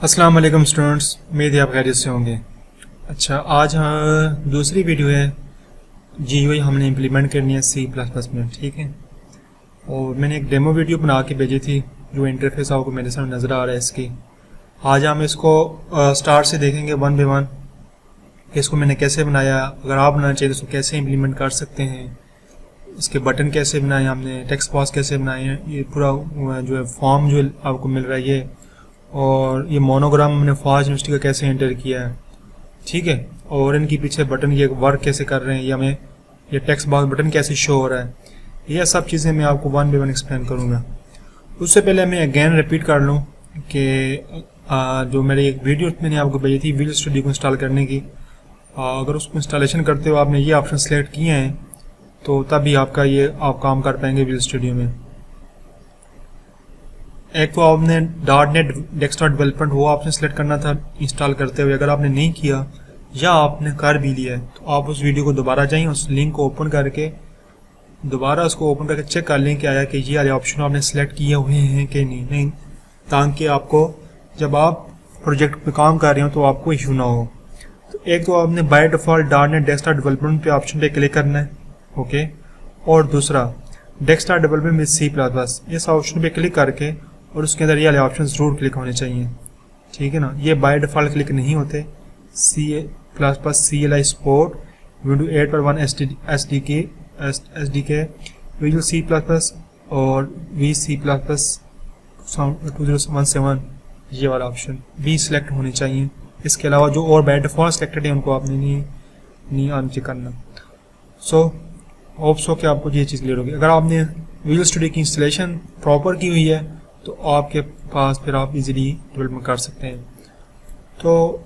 अस्सलाम वालेकुम स्टूडेंट्स, उम्मीद है आप खैरियत से होंगे। अच्छा, आज दूसरी वीडियो है GUI हमने इम्प्लीमेंट करनी है C++ में, ठीक है। और मैंने एक डेमो वीडियो बना के भेजी थी जो इंटरफेस आपको मेरे सामने नज़र आ रहा है इसकी। आज हम इसको स्टार्ट से देखेंगे वन बाय वन कि इसको मैंने कैसे बनाया। अगर आप बनाना चाहिए तो इसको कैसे इम्प्लीमेंट कर सकते हैं, इसके बटन कैसे बनाए हमने, टेक्स्ट बॉक्स कैसे बनाए हैं, ये पूरा जो है फॉर्म जो आपको मिल रहा है ये, और ये मोनोग्राम हमने फॉज यूनिवर्सिटी का कैसे एंटर किया है, ठीक है। और इनके पीछे बटन ये वर्क कैसे कर रहे हैं, ये हमें ये टेक्स्ट बॉक्स बटन कैसे शो हो रहा है, ये सब चीज़ें मैं आपको वन बाय वन एक्सप्लेन करूँगा। उससे पहले मैं अगेन रिपीट कर लूँ कि जो मेरी एक वीडियो मैंने आपको भेजी थी विजुअल स्टूडियो को इंस्टॉल करने की, अगर उसको इंस्टॉलेशन करते हो आपने ये ऑप्शन सेलेक्ट किए हैं तो तभी आपका ये आप काम कर पाएंगे विजुअल स्टूडियो में। एक तो आपने .NET डेस्कटॉप डेवलपमेंट वो ऑप्शन सेलेक्ट करना था इंस्टॉल करते हुए। अगर आपने नहीं किया या आपने कर भी लिया है तो आप उस वीडियो को दोबारा जाएं, उस लिंक को ओपन करके दोबारा उसको ओपन करके चेक कर लें कि आया कि ये वाले ऑप्शन आपने सेलेक्ट किए हुए हैं कि नहीं, ताकि आपको जब आप प्रोजेक्ट पे काम कर रहे हो तो आपको इशू ना हो। तो एक तो आपने by default .NET desktop development पे ऑप्शन पे क्लिक करना है, ओके। और दूसरा डेस्कटॉप डेवलपमेंट विद C++, इस ऑप्शन पे क्लिक करके और उसके अंदर ये वाले ऑप्शन ज़रूर क्लिक होने चाहिए, ठीक है ना। ये बाय डिफ़ॉल्ट क्लिक नहीं होते। C++, CLI support, window 8.1 SDK, visual C++ और VC++ 2017, ये वाला ऑप्शन भी सिलेक्ट होने चाहिए। इसके अलावा जो और बाय डिफ़ॉल्ट सिलेक्टेड है उनको आपने नहीं अनचेक करना। होप सो कि आपको ये चीज़ क्लियर होगी। अगर आपने विजुअल स्टूडियो की इंस्टॉलेशन प्रॉपर की हुई है तो आपके पास फिर आप इजीली डेवलपमेंट कर सकते हैं। तो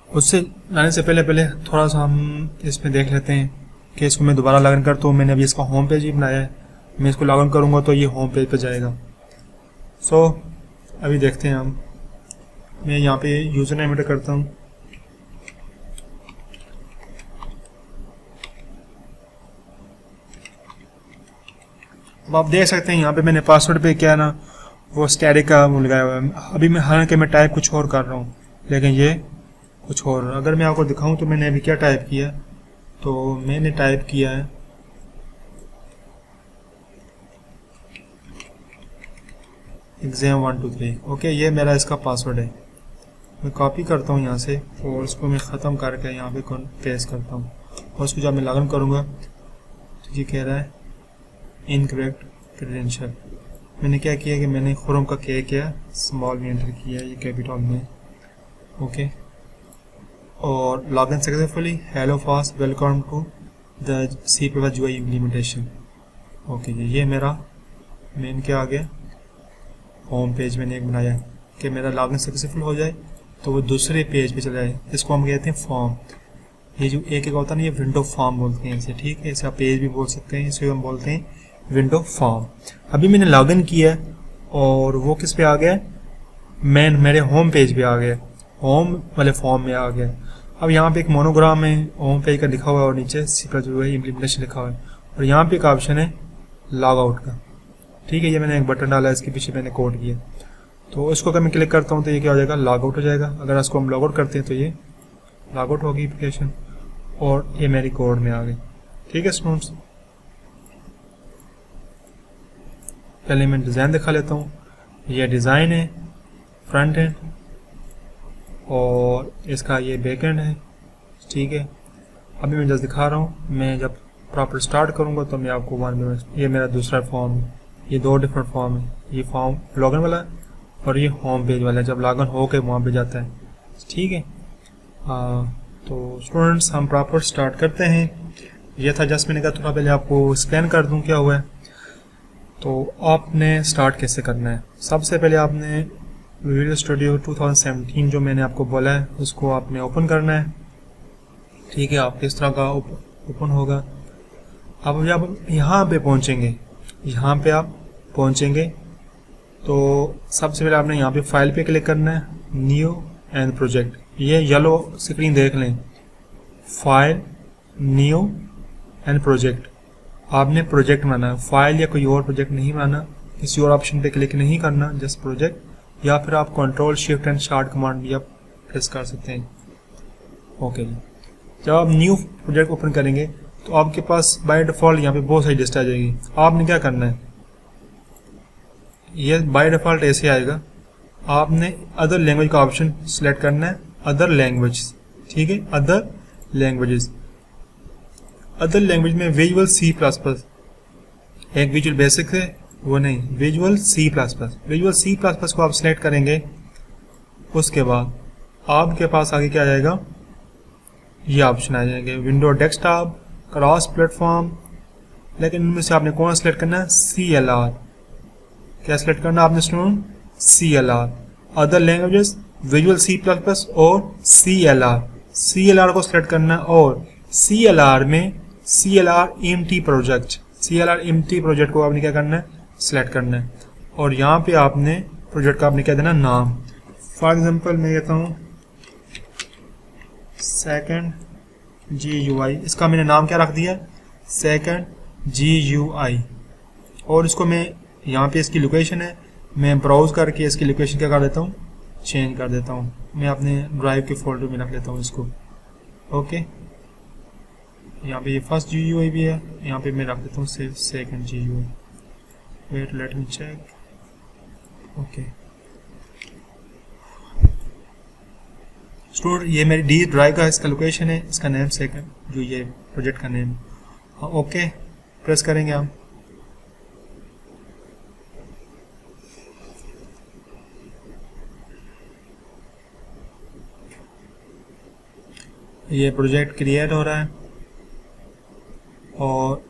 उससे लाने से पहले थोड़ा सा हम इसमें देख लेते हैं कि इसको मैं दोबारा लॉगिन करता हूँ। मैंने अभी इसका होम पेज भी बनाया है, मैं इसको लॉगिन करूँगा तो ये होम पेज पे जाएगा। अभी देखते हैं हम। मैं यहाँ पे यूज़र नेम एंटर करता हूँ। अब आप देख सकते हैं यहाँ पे मैंने पासवर्ड पे क्या है ना वो स्टैटिक का वो लगाया हुआ है। अभी मैं हालांकि मैं टाइप कुछ और कर रहा हूँ लेकिन ये कुछ और। अगर मैं आपको दिखाऊं तो मैंने अभी क्या टाइप किया, तो मैंने टाइप किया है exam 1 2 3, ओके। ये मेरा इसका पासवर्ड है। मैं कॉपी करता हूँ यहाँ से और इसको मैं ख़त्म करके यहाँ पे पेस्ट करता हूँ और उसको जब मैं लॉगिन करूँगा तो ये कह रहा है इनकरेक्ट क्रेडेंशियल। मैंने क्या किया कि मैंने खुरम का के किया, स्मॉल में एंटर किया, ये कैपिटल में, ओके। और login successfully, hello fast, welcome to the C++ GUI implementation, okay. ये मेरा मेन क्या आ गया, होम पेज मैंने एक बनाया कि मेरा लॉगिन सक्सेसफुल हो जाए तो वो दूसरे पेज पे चला जाए। इसको हम कहते हैं फॉर्म। ये जो एक होता है ना ये विंडो फॉर्म बोलते हैं इसे, ठीक है। इसे आप पेज भी बोल सकते हैं, इसे हम बोलते हैं विंडो फॉर्म। अभी मैंने लॉगिन किया और वो किस पे आ गया, मेरे होम पेज पे आ गया, होम वाले फॉर्म में आ गया। अब यहाँ पे एक मोनोग्राम है होम पेज का लिखा हुआ है और नीचे C++ इम्प्लीमेंटेशन लिखा हुआ है और यहाँ पे एक ऑप्शन है लॉग आउट का, ठीक है। ये मैंने एक बटन डाला है, इसके पीछे मैंने कोड किया, तो इसको अगर मैं क्लिक करता हूँ तो ये क्या हो जाएगा, लॉग आउट हो जाएगा। अगर इसको हम लॉग आउट करते हैं तो ये लॉग आउट होगी एप्लीकेशन और ये मेरी कोड में आ गई, ठीक है स्टूडेंट्स। पहले मैं डिज़ाइन दिखा लेता हूँ। ये डिज़ाइन है फ्रंट एंड और इसका ये बैक एंड है, ठीक है। अभी मैं जस्ट दिखा रहा हूँ। मैं जब प्रॉपर स्टार्ट करूँगा तो मैं आपको वन बाय वन, ये मेरा दूसरा फॉर्म है, ये दो डिफरेंट फॉर्म है। ये फॉर्म लॉगिन वाला है और ये होम पेज वाला है, जब लॉगिन हो के वहाँ पे जाता है, ठीक है। तो स्टूडेंट्स हम प्रॉपर स्टार्ट करते हैं। ये था जस्ट मैंने कहा थोड़ा पहले आपको एक्सप्लेन कर दूं क्या हुआ है। तो आपने स्टार्ट कैसे करना है, सबसे पहले आपने विजुअल स्टूडियो 2017 जो मैंने आपको बोला है उसको आपने ओपन करना है, ठीक है। आप किस तरह का ओपन होगा। अब जब यहाँ पे पहुँचेंगे तो सबसे पहले आपने यहाँ पे फाइल पे क्लिक करना है, न्यू एंड प्रोजेक्ट। ये येलो स्क्रीन देख लें, फाइल, न्यू एंड प्रोजेक्ट। आपने प्रोजेक्ट बनाना है, फाइल या कोई और प्रोजेक्ट नहीं बनाना, किसी और ऑप्शन पे क्लिक नहीं करना, जस्ट प्रोजेक्ट। या फिर आप control shift and start command भी आप प्रेस कर सकते हैं। ओके जी, जब आप न्यू प्रोजेक्ट ओपन करेंगे तो आपके पास बाय डिफ़ॉल्ट यहाँ पे बहुत सारी लिस्ट आ जाएगी। आपने क्या करना है, ये बाय डिफ़ॉल्ट ऐसे आएगा, आपने अदर लैंग्वेज का ऑप्शन सेलेक्ट करना है, अदर लैंग्वेज, ठीक है, अदर लैंग्वेजेस। अदर लैंग्वेज में विजुअल C++, एक विजुअल बेसिक है वो नहीं, विजुअल C++। विजुअल C++ को आप सिलेक्ट करेंगे, उसके बाद आपके पास आगे क्या आ जाएगा, ये ऑप्शन आ जाएंगे, विंडो डेस्कटॉप, क्रॉस प्लेटफॉर्म। लेकिन इनमें से आपने कौन सेलेक्ट करना है, CLR। क्या सेलेक्ट करना है आपने student, CLR। Other languages visual C++ और CLR को सिलेक्ट करना है। और CLR में CLR-IMT प्रोजेक्ट को आपने क्या करना है, सिलेक्ट करना है। और यहाँ पे आपने प्रोजेक्ट का आपने क्या देना, नाम। फॉर एग्जांपल मैं कहता हूँ सेकंड GUI, इसका मैंने नाम क्या रख दिया, सेकंड GUI। और इसको मैं यहाँ पे इसकी लोकेशन है, मैं ब्राउज करके इसकी लोकेशन क्या कर देता हूँ, चेंज कर देता हूँ। मैं अपने ड्राइव के फोल्डर में रख लेता हूँ इसको। ओके, यहाँ पे ये फर्स्ट GUI भी है, यहाँ पे मैं रख देता हूँ second GUI। Wait, let me check. Okay student, ये मेरी डी ड्राइव का इसका लोकेशन है, इसका नेम सेकंड, जो ये प्रोजेक्ट का नेम। ओके, प्रेस करेंगे हम। ये प्रोजेक्ट क्रिएट हो रहा है, और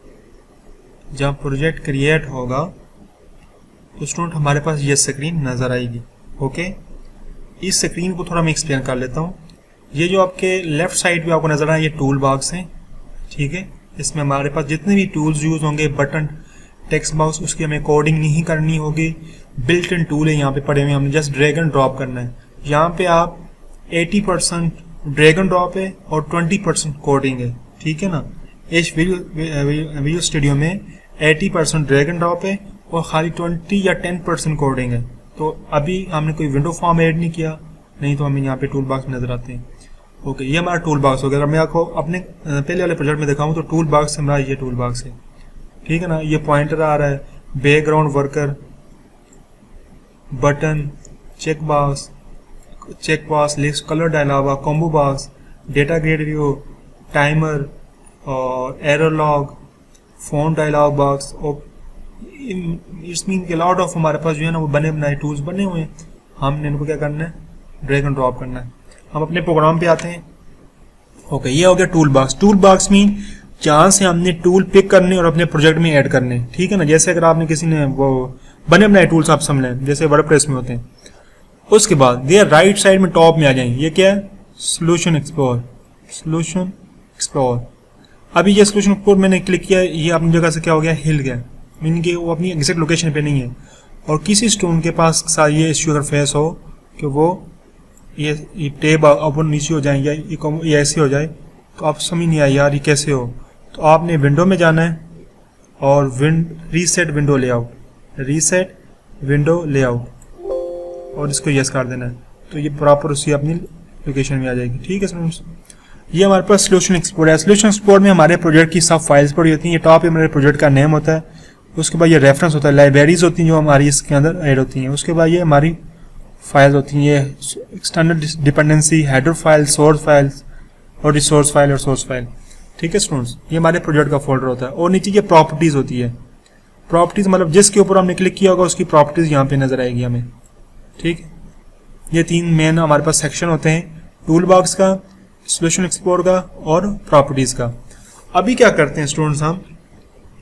जब प्रोजेक्ट क्रिएट होगा तो स्टूडेंट हमारे पास ये स्क्रीन नज़र आएगी। ओके, इस स्क्रीन को थोड़ा मैं एक्सप्लेन कर लेता हूँ। ये जो आपके लेफ्ट साइड पे आपको नज़र आए, ये टूल बॉक्स हैं, ठीक है। इसमें हमारे पास जितने भी टूल्स यूज़ होंगे, बटन, टेक्स्ट बॉक्स, उसकी हमें कोडिंग नहीं करनी होगी। बिल्ट इन टूल है यहाँ पे पड़े हुए, हमने जस्ट ड्रैग एंड ड्रॉप करना है। यहाँ पे आप 80% ड्रैग एंड ड्रॉप है और 20% कोडिंग है, ठीक है ना। इस विजुअल स्टूडियो में 80% ड्रैग एंड ड्रॉप है और खाली 20 या 10% कोडिंग है। तो अभी हमने कोई विंडो फॉर्म ऐड नहीं किया, नहीं तो हमें यहाँ पे टूल बॉक्स नजर आते हैं। ओके, ये हमारा टूल बॉक्स हो गया। अगर मैं आपको अपने पहले वाले प्रोजेक्ट में दिखाऊं तो टूल बॉक्स हमारा ये टूल बॉक्स है, ठीक है ना। ये पॉइंटर आ रहा है, background worker, button, check box, list, colour dialog, combo box, data grid view, timer और error log, phone dialog box. और इट्स मीन के लॉट ऑफ हमारे पास जो है ना वो बने बनाए टूल्स बने हुए हैं। हमने इनको क्या करना है, ड्रैग एंड ड्रॉप करना है। हम अपने प्रोग्राम पे आते हैं। ओके, ये हो गया टूल बॉक्स। टूल बॉक्स में जहाँ से हमने टूल पिक करने और अपने प्रोजेक्ट में ऐड करने, ठीक है ना। जैसे अगर आपने किसी ने वो बने बनाए टूल्स आप समझ लें, जैसे वर्डप्रेस में होते हैं। उसके बाद ये राइट साइड में टॉप में आ जाएंगे, ये क्या है, सोल्यूशन एक्सप्लोर। अभी ये सोल्यूशन एक्सप्लोर मैंने क्लिक किया, ये अपनी जगह से क्या हो गया, हिल गया, मीन कि वो अपनी एग्जैक्ट लोकेशन पे नहीं है। और किसी स्टूडेंट के पास ये इश्यू अगर फेस हो कि वो ये टेब ओपन नीचे हो जाए या ये ऐसे हो जाए, तो आप समझ नहीं आए यार ये कैसे हो, तो आपने विंडो में जाना है और रीसेट विंडो लेआउट और इसको यस कर देना है, तो ये प्रॉपर उसी अपनी लोकेशन में आ जाएगी, ठीक है स्टूडेंट्स। ये हमारे पास सोल्यूशन एक्सपोर्ट है। सोल्यूशन एक्सपोर्ट में हमारे प्रोजेक्ट की सब फाइल्स पड़ी होती हैं। ये टॉप पे हमारे प्रोजेक्ट का नेम होता है, उसके बाद ये रेफरेंस होता है, लाइब्रेरीज होती हैं जो हमारी इसके अंदर ऐड होती हैं। उसके बाद ये हमारी फाइल्स होती हैं, ये external dependency, header file, source files और रिसोर्स फाइल और सोर्स फाइल, ठीक है स्टूडेंट्स। ये हमारे प्रोजेक्ट का फोल्डर होता है। और नीचे ये प्रॉपर्टीज होती है। प्रॉपर्टीज मतलब जिसके ऊपर हमने क्लिक किया होगा उसकी प्रॉपर्टीज यहाँ पे नजर आएगी हमें, ठीक है। ये तीन मेन हमारे पास सेक्शन होते हैं, टूल बॉक्स का, सोल्यूशन एक्सप्लोर का और प्रॉपर्टीज का। अभी क्या करते हैं स्टूडेंट्स, हम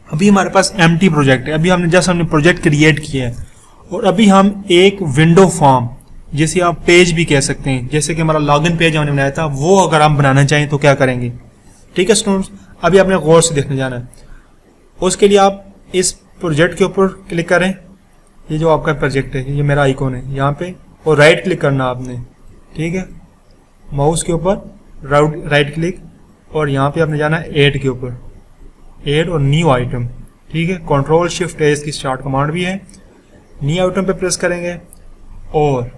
अभी हमारे पास एम्प्टी प्रोजेक्ट है। अभी हमने प्रोजेक्ट क्रिएट किया है और अभी हम एक विंडो फॉर्म, जैसे आप पेज भी कह सकते हैं, जैसे कि हमारा लॉगिन पेज हमने बनाया था, वो अगर हम बनाना चाहें तो क्या करेंगे, ठीक है स्टूडेंट्स। अभी आपने गौर से देखने जाना है। उसके लिए आप इस प्रोजेक्ट के ऊपर क्लिक करें, ये जो आपका प्रोजेक्ट है, ये मेरा आइकॉन है यहाँ पे, और राइट क्लिक करना आपने, ठीक है। माउस के ऊपर राइट क्लिक और यहाँ पे आपने जाना है ऐड के ऊपर, ऐड और न्यू आइटम, ठीक है। कंट्रोल शिफ्ट है, इसकी स्टार्ट कमांड भी है। न्यू आइटम पे प्रेस करेंगे और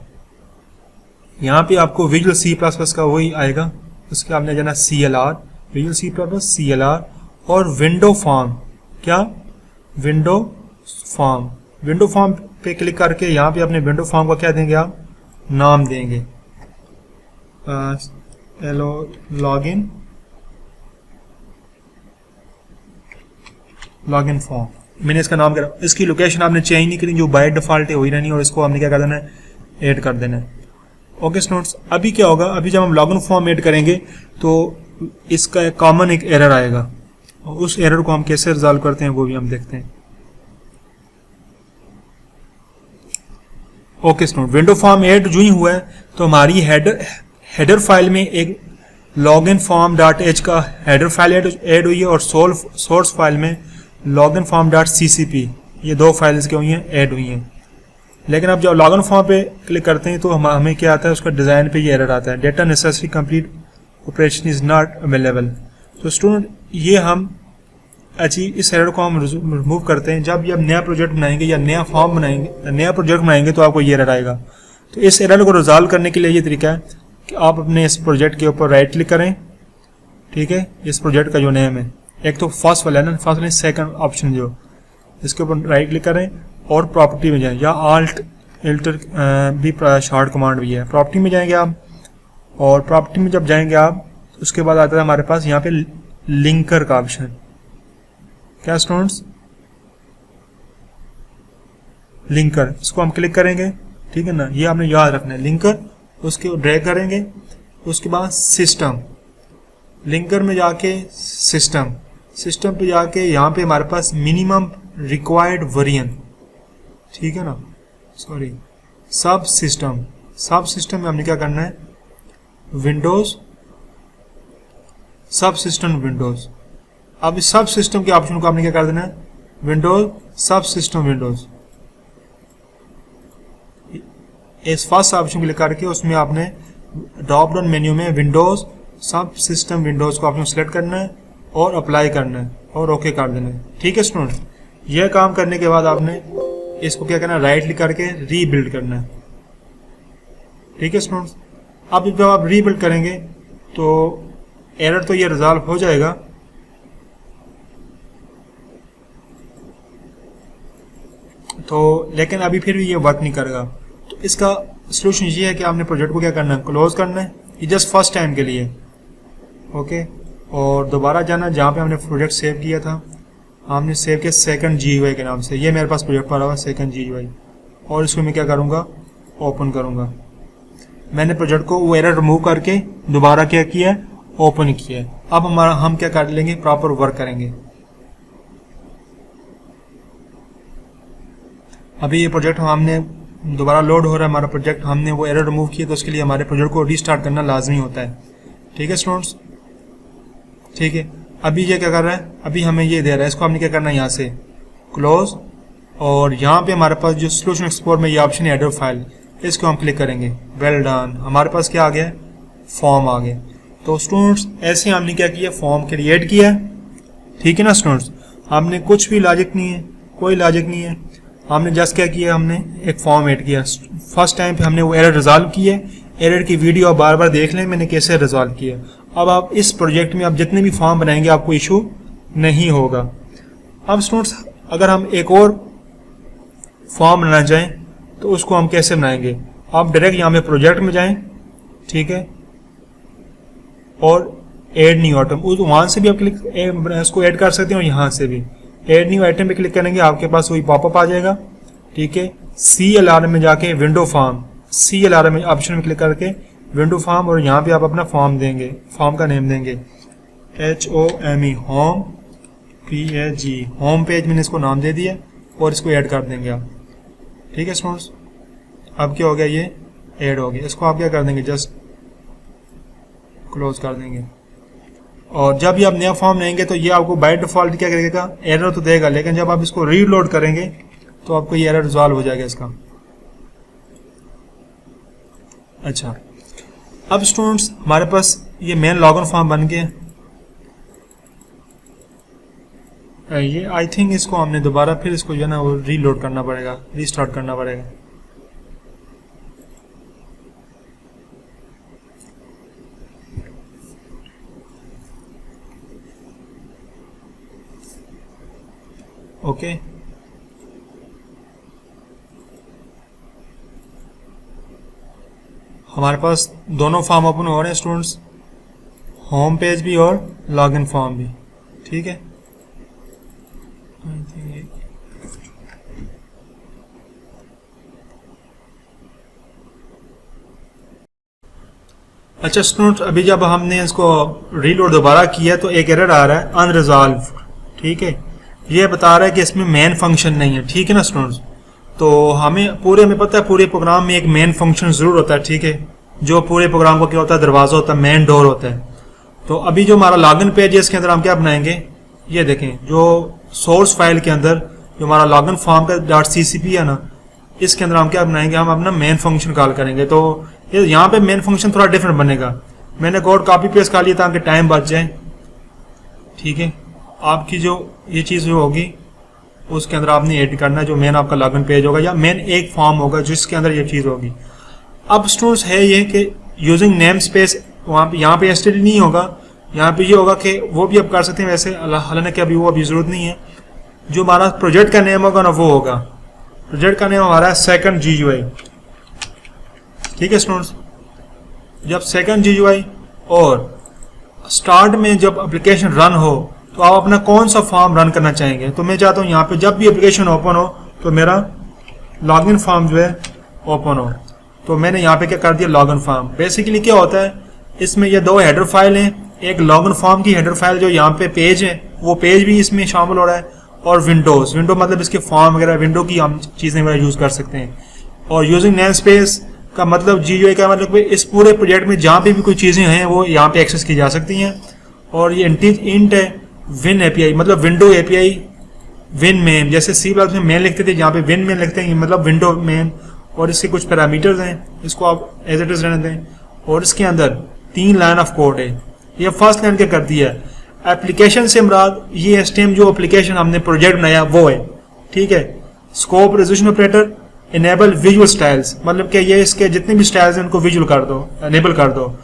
यहाँ पे आपको विजुअल सी प्लस प्लस का वही आएगा, उसके आपने जाना CLR, visual C plus plus CLR, और विंडो फॉर्म, क्या विंडो फॉर्म, विंडो फॉर्म पे क्लिक करके यहाँ पे अपने विंडो फॉर्म का क्या देंगे आप, नाम देंगे लॉगिन फॉर्म, मैंने इसका नाम करा। इसकी लोकेशन आपने चेंज नहीं करी, जो बाय डिफॉल्ट है वही रहनी, और इसको हमने क्या कर देना है, ऐड कर देना है। ओके स्टूडेंट्स, अभी क्या होगा, अभी जब हम लॉगिन फॉर्म ऐड करेंगे तो इसका एक कॉमन एक एरर आएगा, और उस एरर को हम कैसे रिजॉल्व करते हैं वो भी हम देखते हैं। Okay student, window form add जो ही हुआ है तो हमारी हेडर फाइल में एक लॉगिन फॉर्म डॉट एच का हेडर फाइल ऐड हुई है, और सोर्स फाइल में लॉगिन फॉर्म डॉट CCP, ये दो फाइल्स क्या हुई हैं, ऐड हुई हैं। लेकिन अब जब लॉगिन फॉर्म पे क्लिक करते हैं तो हमें क्या आता है, उसका डिज़ाइन पे ये एरर आता है, data necessary complete operation is not available. तो स्टूडेंट ये हम इस एरर को हम रिमूव करते हैं जब ये नया प्रोजेक्ट बनाएंगे या नया फॉर्म बनाएंगे, नया प्रोजेक्ट बनाएंगे तो आपको ये एरर आएगा। तो इस एरर को रिजॉल्व करने के लिए ये तरीका है कि आप अपने इस प्रोजेक्ट के ऊपर राइट क्लिक करें, ठीक है, इस प्रोजेक्ट का जो नेम है, एक तो फर्स्ट वाला है ना, फर्स्ट वाला सेकंड ऑप्शन जो, इसके ऊपर राइट क्लिक करें और प्रॉपर्टी में जाएं, या आल्ट एल्टर भी शॉर्ट कमांड भी है, प्रॉपर्टी में जाएंगे आप, और प्रॉपर्टी में जब जाएंगे आप उसके बाद आता है हमारे पास यहाँ पे लिंकर का ऑप्शन, क्या स्टूडेंट्स, लिंकर, इसको हम क्लिक करेंगे, ठीक है ना, ये आपने याद रखना है, लिंकर, उसके ड्रैग करेंगे, उसके बाद सिस्टम, लिंकर में जाके सिस्टम पे जाके यहाँ पे हमारे पास मिनिमम रिक्वायर्ड वेरिएंट, ठीक है ना, सॉरी सब सिस्टम में हमने क्या करना है, विंडोज सब सिस्टम विंडोज। अब इस सब सिस्टम के ऑप्शन को आपने क्या कर देना है, विंडोज सब सिस्टम विंडोज, इस फर्स्ट ऑप्शन क्लिक करके उसमें आपने ड्रॉप डाउन मेन्यू में विंडोज सब सिस्टम विंडोज को आपने सेलेक्ट करना है और अप्लाई करना है और ओके कर देना है, ठीक है स्टूडेंट। यह काम करने के बाद आपने इसको क्या करना है, राइट क्लिक करके रीबिल्ड करना है, ठीक है स्टूडेंट्स। अब जब आप रीबिल्ड करेंगे तो एरर तो ये रिजॉल्व हो जाएगा, तो लेकिन अभी फिर भी ये वर्क नहीं करेगा। तो इसका सलूशन ये है कि आपने प्रोजेक्ट को क्या करना है, क्लोज करना है, ये जस्ट फर्स्ट टाइम के लिए, ओके, और दोबारा जाना जहाँ पे हमने प्रोजेक्ट सेव किया था, हमने सेव किया सेकंड GUI के नाम से, ये मेरे पास प्रोजेक्ट पड़ा हुआ है सेकंड GUI, और इसको मैं क्या करूँगा, ओपन करूँगा। मैंने प्रोजेक्ट को वो एरर रिमूव करके दोबारा क्या किया, ओपन किया है। अब हम क्या कर लेंगे, प्रॉपर वर्क करेंगे। अभी ये प्रोजेक्ट हमने दोबारा लोड हो रहा है हमारा प्रोजेक्ट, हमने वो एरर रिमूव किया, तो उसके लिए हमारे प्रोजेक्ट को रीस्टार्ट करना लाजमी होता है, ठीक है स्टूडेंट्स, ठीक है। अभी ये क्या कर रहा है, अभी हमें ये दे रहा है, इसको हमने क्या करना है, यहाँ से क्लोज, और यहाँ पे हमारे पास जो सोल्यूशन एक्सप्लोर में ये ऑप्शन है हेडर फाइल, इसको हम क्लिक करेंगे, वेल डन, हमारे पास क्या आ गया, फॉर्म आ गया। तो स्टूडेंट्स ऐसे हमने क्या किया, फॉर्म क्रिएट किया, ठीक है ना स्टूडेंट्स। हमने कुछ भी लॉजिक नहीं है, कोई लॉजिक नहीं है, हमने जस्ट क्या किया, हमने एक फॉर्म ऐड किया। फर्स्ट टाइम पे हमने वो एरर रिजॉल्व किया, एरर की वीडियो आप बार बार देख लें मैंने कैसे रिजॉल्व किया। अब आप इस प्रोजेक्ट में आप जितने भी फॉर्म बनाएंगे आपको इशू नहीं होगा। अब स्टूडेंट्स अगर हम एक और फॉर्म बनाना चाहें तो उसको हम कैसे बनाएंगे, आप डायरेक्ट यहाँ पे प्रोजेक्ट में जाएं, ठीक है, और ऐड न्यू आइटम, वहाँ से भी आप क्लिक इसको ऐड कर सकते हैं, और यहाँ से भी ऐड न्यू आइटम पे क्लिक करेंगे, आपके पास वही पॉपअप आ जाएगा, ठीक है। CLR में जाके विंडो फॉर्म, CLR में ऑप्शन में क्लिक करके विंडो फॉर्म, और यहाँ पे आप अपना फॉर्म देंगे, फॉर्म का नेम देंगे HOME home PAG, home page मैंने इसको नाम दे दिया, और इसको ऐड कर देंगे आप, ठीक है स्टूडेंट्स। अब क्या हो गया, ये ऐड हो गया, इसको आप क्या कर देंगे, जस्ट क्लोज कर देंगे। और जब ये आप नया फॉर्म लेंगे तो ये आपको बाय डिफॉल्ट क्या करेगा, एरर तो देगा, लेकिन जब आप इसको रीलोड करेंगे तो आपको ये एरर रिजॉल्व हो जाएगा इसका। अच्छा, अब स्टूडेंट्स हमारे पास ये मेन लॉगिन फॉर्म बन गया। ये आई थिंक इसको हमने दोबारा फिर इसको जो है ना वो रीलोड करना पड़ेगा, रीस्टार्ट करना पड़ेगा। ओके, हमारे पास दोनों फॉर्म ओपन हो रहे हैं स्टूडेंट्स, होम पेज भी और लॉगिन फॉर्म भी। ठीक है, अच्छा स्टूडेंट्स, अभी जब हमने इसको रीलोड दोबारा किया तो एक एरर आ रहा है अनरिजॉल्व। ठीक है, ये बता रहा है कि इसमें मेन फंक्शन नहीं है। ठीक है ना स्टूडेंट्स, तो हमें पता है पूरे प्रोग्राम में एक मेन फंक्शन जरूर होता है। ठीक है, जो पूरे प्रोग्राम को क्या होता है, दरवाजा होता है, मेन डोर होता है। तो अभी जो हमारा लॉगिन पेज है इसके अंदर हम क्या बनाएंगे, ये देखें, जो सोर्स फाइल के अंदर जो हमारा लॉगिन फॉर्म का .ccp है ना, इसके अंदर हम क्या बनाएंगे, हम अपना मेन फंक्शन कॉल करेंगे। तो यहाँ पे मेन फंक्शन थोड़ा डिफरेंट बनेगा। मैंने कोड कॉपी पेस्ट कर लिया ताकि टाइम बच जाए। ठीक है, आपकी जो ये चीज़ जो होगी उसके अंदर आपने एड करना है, जो मेन आपका लॉगिन पेज होगा या मेन एक फॉर्म होगा जिसके अंदर ये चीज़ होगी। अब स्टूडेंट्स है ये कि यूजिंग नेम स्पेस वहाँ पे, यहाँ पे एसटीडी नहीं होगा, यहाँ पे ये होगा कि वो भी आप कर सकते हैं वैसे, हालांकि अभी वो अभी ज़रूरत नहीं है। जो हमारा प्रोजेक्ट का नेम होगा ना वो होगा, प्रोजेक्ट का नेम हमारा है सेकंड GUI। ठीक है स्टूडेंट्स, जब सेकंड GUI और स्टार्ट में जब एप्लीकेशन रन हो तो आप अपना कौन सा फॉर्म रन करना चाहेंगे। तो मैं चाहता हूँ यहाँ पे जब भी एप्लीकेशन ओपन हो तो मेरा लॉगिन फॉर्म जो है ओपन हो। तो मैंने यहाँ पे क्या कर दिया, लॉगिन फॉर्म। बेसिकली क्या होता है, इसमें ये दो हेडर फाइल हैं, एक लॉगिन फॉर्म की हेडर फाइल जो यहाँ पे पेज है, वो पेज भी इसमें शामिल हो रहा है, और विंडोज, विंडो मतलब इसके फॉर्म वगैरह, विंडो की हम चीज़ें वगैरह यूज़ कर सकते हैं। और यूजिंग नेम स्पेस का मतलब GUI का मतलब इस पूरे प्रोजेक्ट में जहाँ पे भी कोई चीज़ें हैं वो यहाँ पे एक्सेस की जा सकती हैं। और ये इंट है, विन API मतलब विंडो API, विन मेन, जैसे C में मेन लिखते थे, जहाँ पे विन मेन लिखते हैं मतलब विंडो मेन। और इसके कुछ पैरामीटर्स हैं, इसको आप एज इट इज रहने दें। और इसके अंदर 3 लाइन ऑफ कोड है। ये फर्स्ट लाइन क्या करती है, एप्लीकेशन से मुराद ये HTML जो एप्लीकेशन हमने प्रोजेक्ट बनाया वो है। ठीक है, scope resolution operator, enable visual styles मतलब कि ये इसके जितने भी स्टाइल्स हैं उनको विजुअल कर दो, इनेबल कर दो।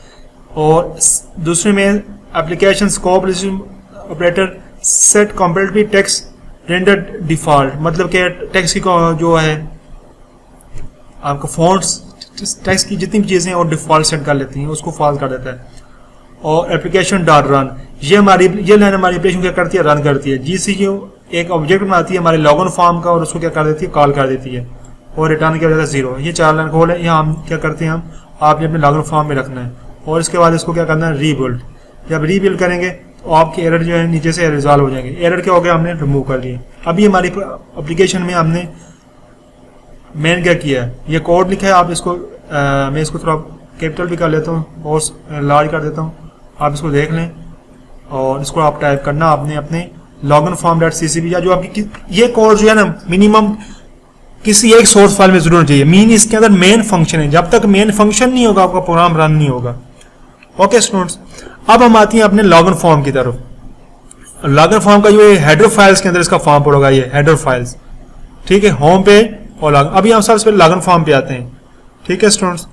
और दूसरे में application scope resolution operator, set compatibility text render default मतलब कि टेक्स्ट की जो है आपका फॉन्ट्स टेक्स्ट की जितनी भी चीज़ें और डिफॉल्ट सेट कर लेती हैं उसको फॉल्स कर देता है। और एप्लीकेशन डॉट रन, ये लाइन हमारी एप्लीकेशन क्या करती है, रन करती है। GCU एक ऑब्जेक्ट बनाती है हमारे लॉगिन फॉर्म का और उसको क्या कर देती है, कॉल कर देती है, और रिटर्न किया जाता है 0। ये 4 लाइन कोड है। यहाँ हम क्या करते हैं, आपने अपने लॉगिन फॉर्म में रखना है। और इसके बाद इसको क्या करना है, रीबिल्ड। जब रीबिल्ड करेंगे तो आपके एरर जो है नीचे से रिजॉल्व हो जाएंगे। एरर क्या हो गया, हमने रिमूव कर लिए। अभी हमारी एप्लीकेशन में हमने मेन क्या किया है, ये कोड लिखा है। आप इसको मैं इसको थोड़ा कैपिटल भी कर लेता हूँ और लार्ज कर देता हूँ, आप इसको देख लें। और इसको आप टाइप करना आपने अपने लॉगिन फॉर्म .ccp या जो आपकी ये कोड जो है ना मिनिमम किसी एक सोर्स फाइल में जरूर चाहिए। मीन इसके अंदर मेन फंक्शन है, जब तक मेन फंक्शन नहीं होगा आपका प्रोग्राम रन नहीं होगा। ओके स्टूडेंट्स, अब हम आती हैं अपने लॉगिन फॉर्म की तरफ। लॉगिन फॉर्म का जो हेडर फाइल्स के अंदर इसका फॉर्म पड़ेगा, ये हेडर फाइल्स। ठीक है, होम पे और अभी हम सबसे पहले लॉगिन फॉर्म पे आते हैं। ठीक है स्टूडेंट्स,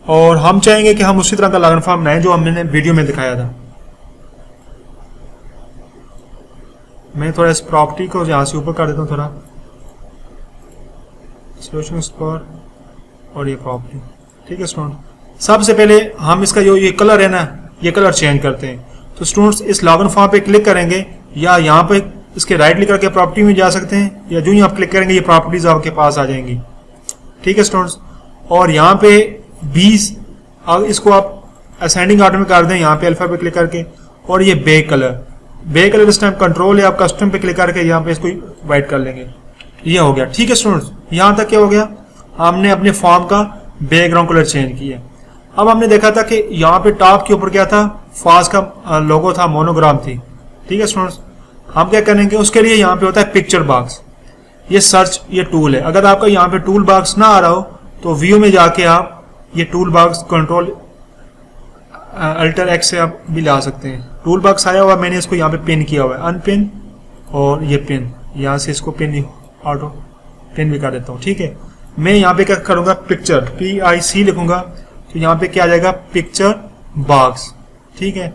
और हम चाहेंगे कि हम उसी तरह का लॉगिन फॉर्म बनाएं जो हमने वीडियो में दिखाया था। मैं थोड़ा इस प्रॉपर्टी को यहाँ से ऊपर कर देता हूँ, थोड़ा सोल्यूशन स्कोर और ये प्रॉपर्टी। ठीक है स्टूडेंट, सबसे पहले हम इसका जो ये कलर है ना, ये कलर चेंज करते हैं। तो स्टूडेंट्स इस लॉगिन फॉर्म पे क्लिक करेंगे या यहाँ पे इसके राइट क्लिक करके प्रॉपर्टी में जा सकते हैं, या जो ही आप क्लिक करेंगे ये प्रॉपर्टीज आपके पास आ जाएंगी। ठीक है स्टूडेंट्स, और यहाँ पे 20 इसको आप असेंडिंग ऑर्डर में कर दें, यहाँ पे अल्फा पे क्लिक करके। और ये बे कलर इस टाइम कंट्रोल है, आप कस्टम पे क्लिक करके यहाँ पे इसको वाइट कर लेंगे। ये हो गया। ठीक है स्टूडेंट्स, यहाँ तक क्या हो गया, हमने अपने फॉर्म का बैकग्राउंड कलर चेंज किया। अब हमने देखा था कि यहाँ पे टॉप के ऊपर क्या था, फास का लोगो था, मोनोग्राम थी। ठीक है स्टूडेंट्स, हम क्या करेंगे उसके लिए यहाँ पे होता है पिक्चर बॉक्स। ये सर्च ये टूल है। अगर आपका यहाँ पे टूल बॉक्स ना आ रहा हो तो व्यू में जाके आप ये tool box control alter x से आप भी ला सकते हैं। टूल बॉक्स आया हुआ, मैंने इसको यहाँ पे पिन किया हुआ है, अनपिन और ये पिन, यहाँ से इसको पिन ऑटो पिन भी कर देता हूँ। ठीक है, मैं यहाँ पे क्या करूँगा, पिक्चर PIC लिखूंगा तो यहाँ पे क्या आ जाएगा, पिक्चर बॉक्स। ठीक है,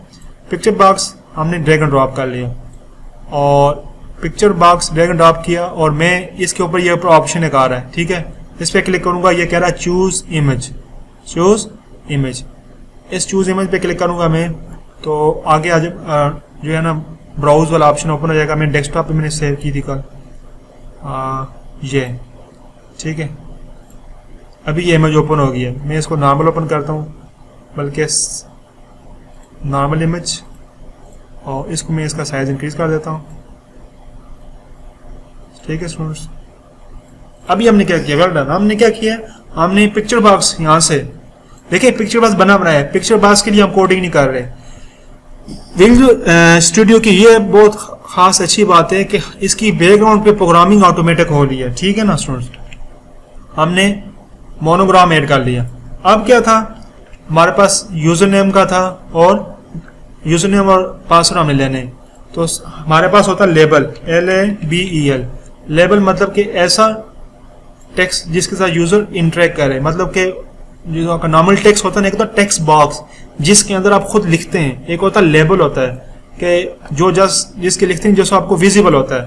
पिक्चर बॉक्स हमने ड्रैग एंड ड्रॉप कर लिया और picture box drag and drop किया और मैं इसके ऊपर ये ऑप्शन एक आ रहा है, ठीक है, इस पर क्लिक करूंगा, ये कह रहा है चूज इमेज, चूज इमेज। इस चूज इमेज पे क्लिक करूंगा मैं, तो आगे आज जो है ना ब्राउज वाला ऑप्शन ओपन हो जाएगा। मैं डेस्कटॉप पे मैंने सेव की थी कल, ये ठीक है। अभी ये इमेज ओपन हो गई है। मैं इसको नॉर्मल ओपन करता हूँ, बल्कि नॉर्मल इमेज, और इसको मैं इसका साइज इंक्रीज कर देता हूँ, ठीक है स्टूडेंट्स। अभी हमने क्या किया, वेल डन। हमने क्या किया, हमने पिक्चर बॉक्स यहाँ से देखिए, पिक्चर बॉक्स बना बनाया है। पिक्चर बॉक्स के लिए हम कोडिंग नहीं कर रहे। विजुअल स्टूडियो की ये बहुत खास अच्छी बात है कि इसकी बैकग्राउंड पे प्रोग्रामिंग ऑटोमेटिक हो रही है, ठीक है ना स्टूडेंट्स। हमने मोनोग्राम ऐड कर लिया। अब क्या था, हमारे पास यूजर नेम का था और यूजर नेम और पासवर्ड हमें लेने, तो हमारे पास होता लेबल, LABEL। लेबल मतलब कि ऐसा टेक्स्ट जिसके साथ यूजर इंटरेक्ट करे, मतलब कि जो नॉर्मल टेक्स्ट होता है ना, एक होता टेक्स्ट बॉक्स जिसके अंदर आप खुद लिखते हैं, एक होता लेबल होता है कि जो जस्ट जिसके लिखते हैं जैसे आपको विजिबल होता है।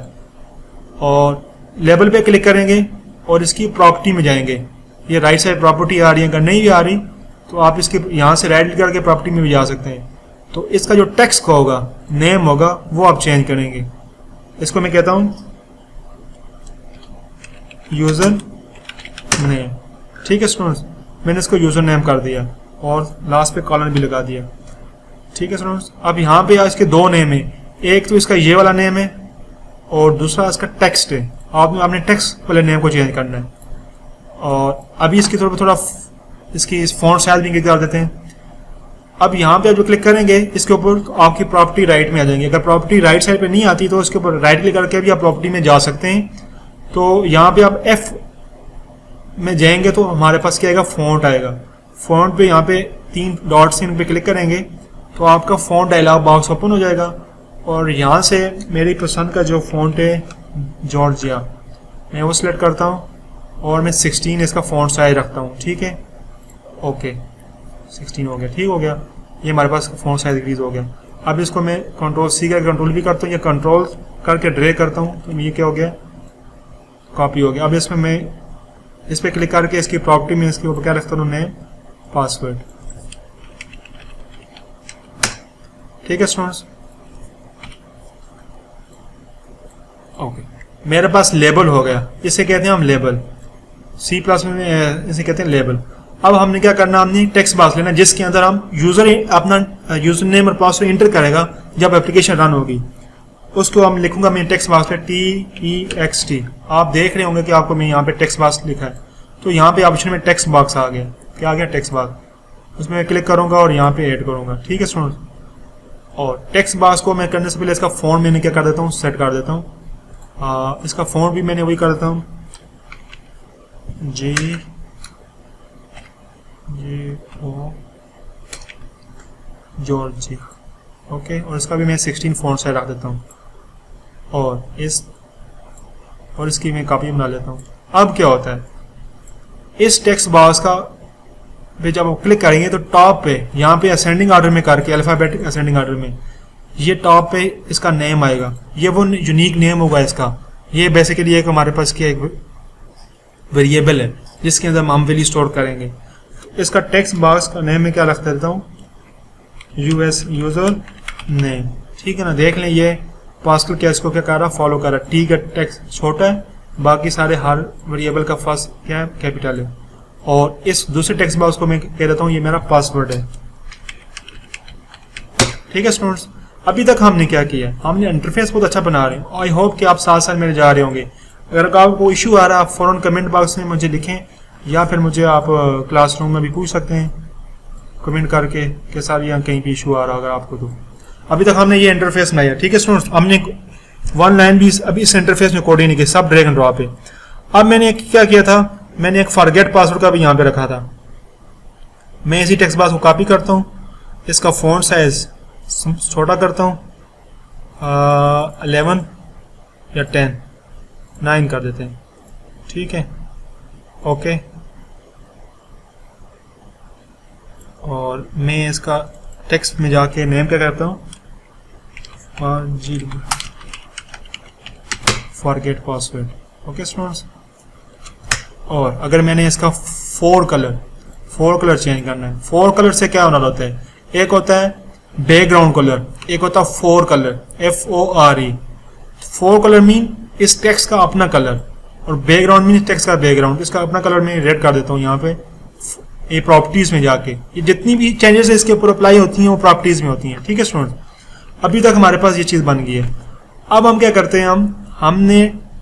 और लेबल पे क्लिक करेंगे और इसकी प्रॉपर्टी में जाएंगे। ये राइट साइड प्रॉपर्टी आ रही है, अगर नहीं भी आ रही तो आप इसके यहाँ से राइट करके प्रॉपर्टी में भी जा सकते हैं। तो इसका जो टेक्स्ट का होगा, नेम होगा, वो आप चेंज करेंगे। इसको मैं कहता हूँ यूजर नेम, ठीक है स्टूडेंट्स। मैंने इसको यूजर नेम कर दिया और लास्ट पे कॉलन भी लगा दिया, ठीक है स्टूडेंट्स। अब यहाँ पे इसके दो नेम है, एक तो इसका ये वाला नेम है और दूसरा इसका टेक्स्ट है। आपने टेक्स्ट वाले नेम को चेंज करना है। और अभी इसकी थोड़ा इसकी इस फॉन्ट साइज भी कर देते हैं। अब यहाँ पे आप जो क्लिक करेंगे इसके ऊपर तो आपकी प्रॉपर्टी राइट में आ जाएंगी। अगर प्रॉपर्टी राइट साइड पे नहीं आती तो इसके ऊपर राइट क्लिक करके भी आप प्रॉपर्टी में जा सकते हैं। तो यहाँ पे आप F में जाएंगे तो हमारे पास क्या आएगा, फॉन्ट आएगा। फॉन्ट पे यहाँ पे 3 डॉट्स इन पे क्लिक करेंगे तो आपका फॉन्ट डायलॉग बॉक्स ओपन हो जाएगा। और यहाँ से मेरी पसंद का जो फॉन्ट है जॉर्जिया, मैं वो सिलेक्ट करता हूँ और मैं 16 इसका फॉन्ट साइज रखता हूँ, ठीक है। ओके 16 हो गया, ठीक हो गया। ये हमारे पास फॉन्ट साइज इंक्रीज हो गया। अब इसको मैं कंट्रोल-C का कंट्रोल भी करता हूँ, या कंट्रोल करके ड्रैग करता हूँ, तो ये क्या हो गया, कॉपी हो गया। अब इसमें मैं इस पर क्लिक करके इसकी प्रॉपर्टी में इसके ऊपर क्या रखता हूँ, नेम पासवर्ड, ठीक है स्टूडेंट्स। ओके मेरे पास लेबल हो गया, इसे कहते हैं हम लेबल, C+ में इसे कहते हैं लेबल। अब हमने क्या करना, हमने टेक्स्ट बॉक्स लेना जिसके अंदर हम अपना यूजर नेम और पासवर्ड इंटर करेगा जब एप्लीकेशन रन होगी। उसको हम लिखूंगा मैं टेक्स्ट बॉक्स पे TEXT। आप देख रहे होंगे कि आपको मैं यहाँ पे टेक्स्ट बॉक्स लिखा है, तो यहाँ पे ऑप्शन में टेक्स्ट बॉक्स आ गया। क्या आ गया, टेक्स्ट बॉक्स। उसमें क्लिक करूंगा और यहाँ पे ऐड करूंगा, ठीक है स्टूडेंट्स। और टेक्स्ट बॉक्स को मैं करने से पहले इसका फॉन्ट मैंने क्या कर देता हूँ, सेट कर देता हूँ। इसका फॉन्ट भी मैंने वही कर देता हूँ, GO जॉर्जिया, ओके। और इसका भी मैं 16 फॉन्ट साइज रख देता हूँ और इसकी मैं कॉपी बना लेता हूँ। अब क्या होता है, इस टेक्स्ट बॉक्स का पे जब आप क्लिक करेंगे तो टॉप पे यहाँ पे असेंडिंग ऑर्डर में करके, अल्फाबेटिक असेंडिंग ऑर्डर में, ये टॉप पे इसका नेम आएगा। ये वो यूनिक नेम होगा इसका। ये बेसिकली एक हमारे पास क्या एक वेरिएबल है जिसके अंदर हम वैल्यू स्टोर करेंगे। इसका टेक्स्ट बॉक्स का नेम में क्या रख देता हूँ, US यूजर नेम, ठीक है ना। देख लें ये पास्कल क्या इसको क्या कर रहा, फॉलो कर रहा। T का टेक्स्ट छोटा है, बाकी सारे हर वेरिएबल का फर्स्ट क्या है, कैपिटल है। और इस दूसरे टेक्स्ट बॉक्स को मैं कह देता हूँ ये मेरा पासवर्ड है, ठीक है स्टूडेंट्स। अभी तक हमने क्या किया, हमने इंटरफेस बहुत अच्छा बना रहे हैं। आई होप कि आप साथ साथ मेरे जा रहे होंगे। अगर आपको इशू आ रहा है आप फौरन कमेंट बॉक्स में मुझे लिखें, या फिर मुझे आप क्लासरूम में भी पूछ सकते हैं कमेंट करके कि सर यहाँ कहीं भी इशू आ रहा अगर आपको। तो अभी तक हमने ये इंटरफेस बनाया, ठीक है स्टूडेंट्स। हमने 1 लाइन भी अभी इस इंटरफेस में कोडिंग नहीं की, सब ड्रैग एंड ड्रॉप है। अब मैंने क्या किया था, मैंने एक फॉरगेट पासवर्ड का भी यहाँ पे रखा था। मैं इसी टेक्स्ट बॉक्स को कॉपी करता हूँ, इसका फॉन्ट साइज छोटा करता हूँ, 11 या 10, 9 कर देते हैं, ठीक है, ओके। और मैं इसका टेक्स्ट में जाके नेम क्या करता हूँ, फॉरगेट पासवर्ड। ओके स्टूडेंट्स, और अगर मैंने इसका फोर कलर चेंज करना है, फोर कलर से क्या होना होता है, एक होता है बैकग्राउंड कलर, एक होता है four colour, FORE। Four colour mean इस टेक्स्ट का अपना कलर, और बैकग्राउंड मीन टेक्स्ट का बैकग्राउंड, इसका अपना कलर मैं रेड कर देता हूँ यहाँ पे ये प्रॉपर्टीज में जाके। ये जितनी भी चेंजेस इसके ऊपर अप्लाई होती हैं वो प्रॉपर्टीज में होती हैं। ठीक है स्टूडेंट, अभी तक हमारे पास ये चीज बन गई है। अब हम क्या करते हैं, हमने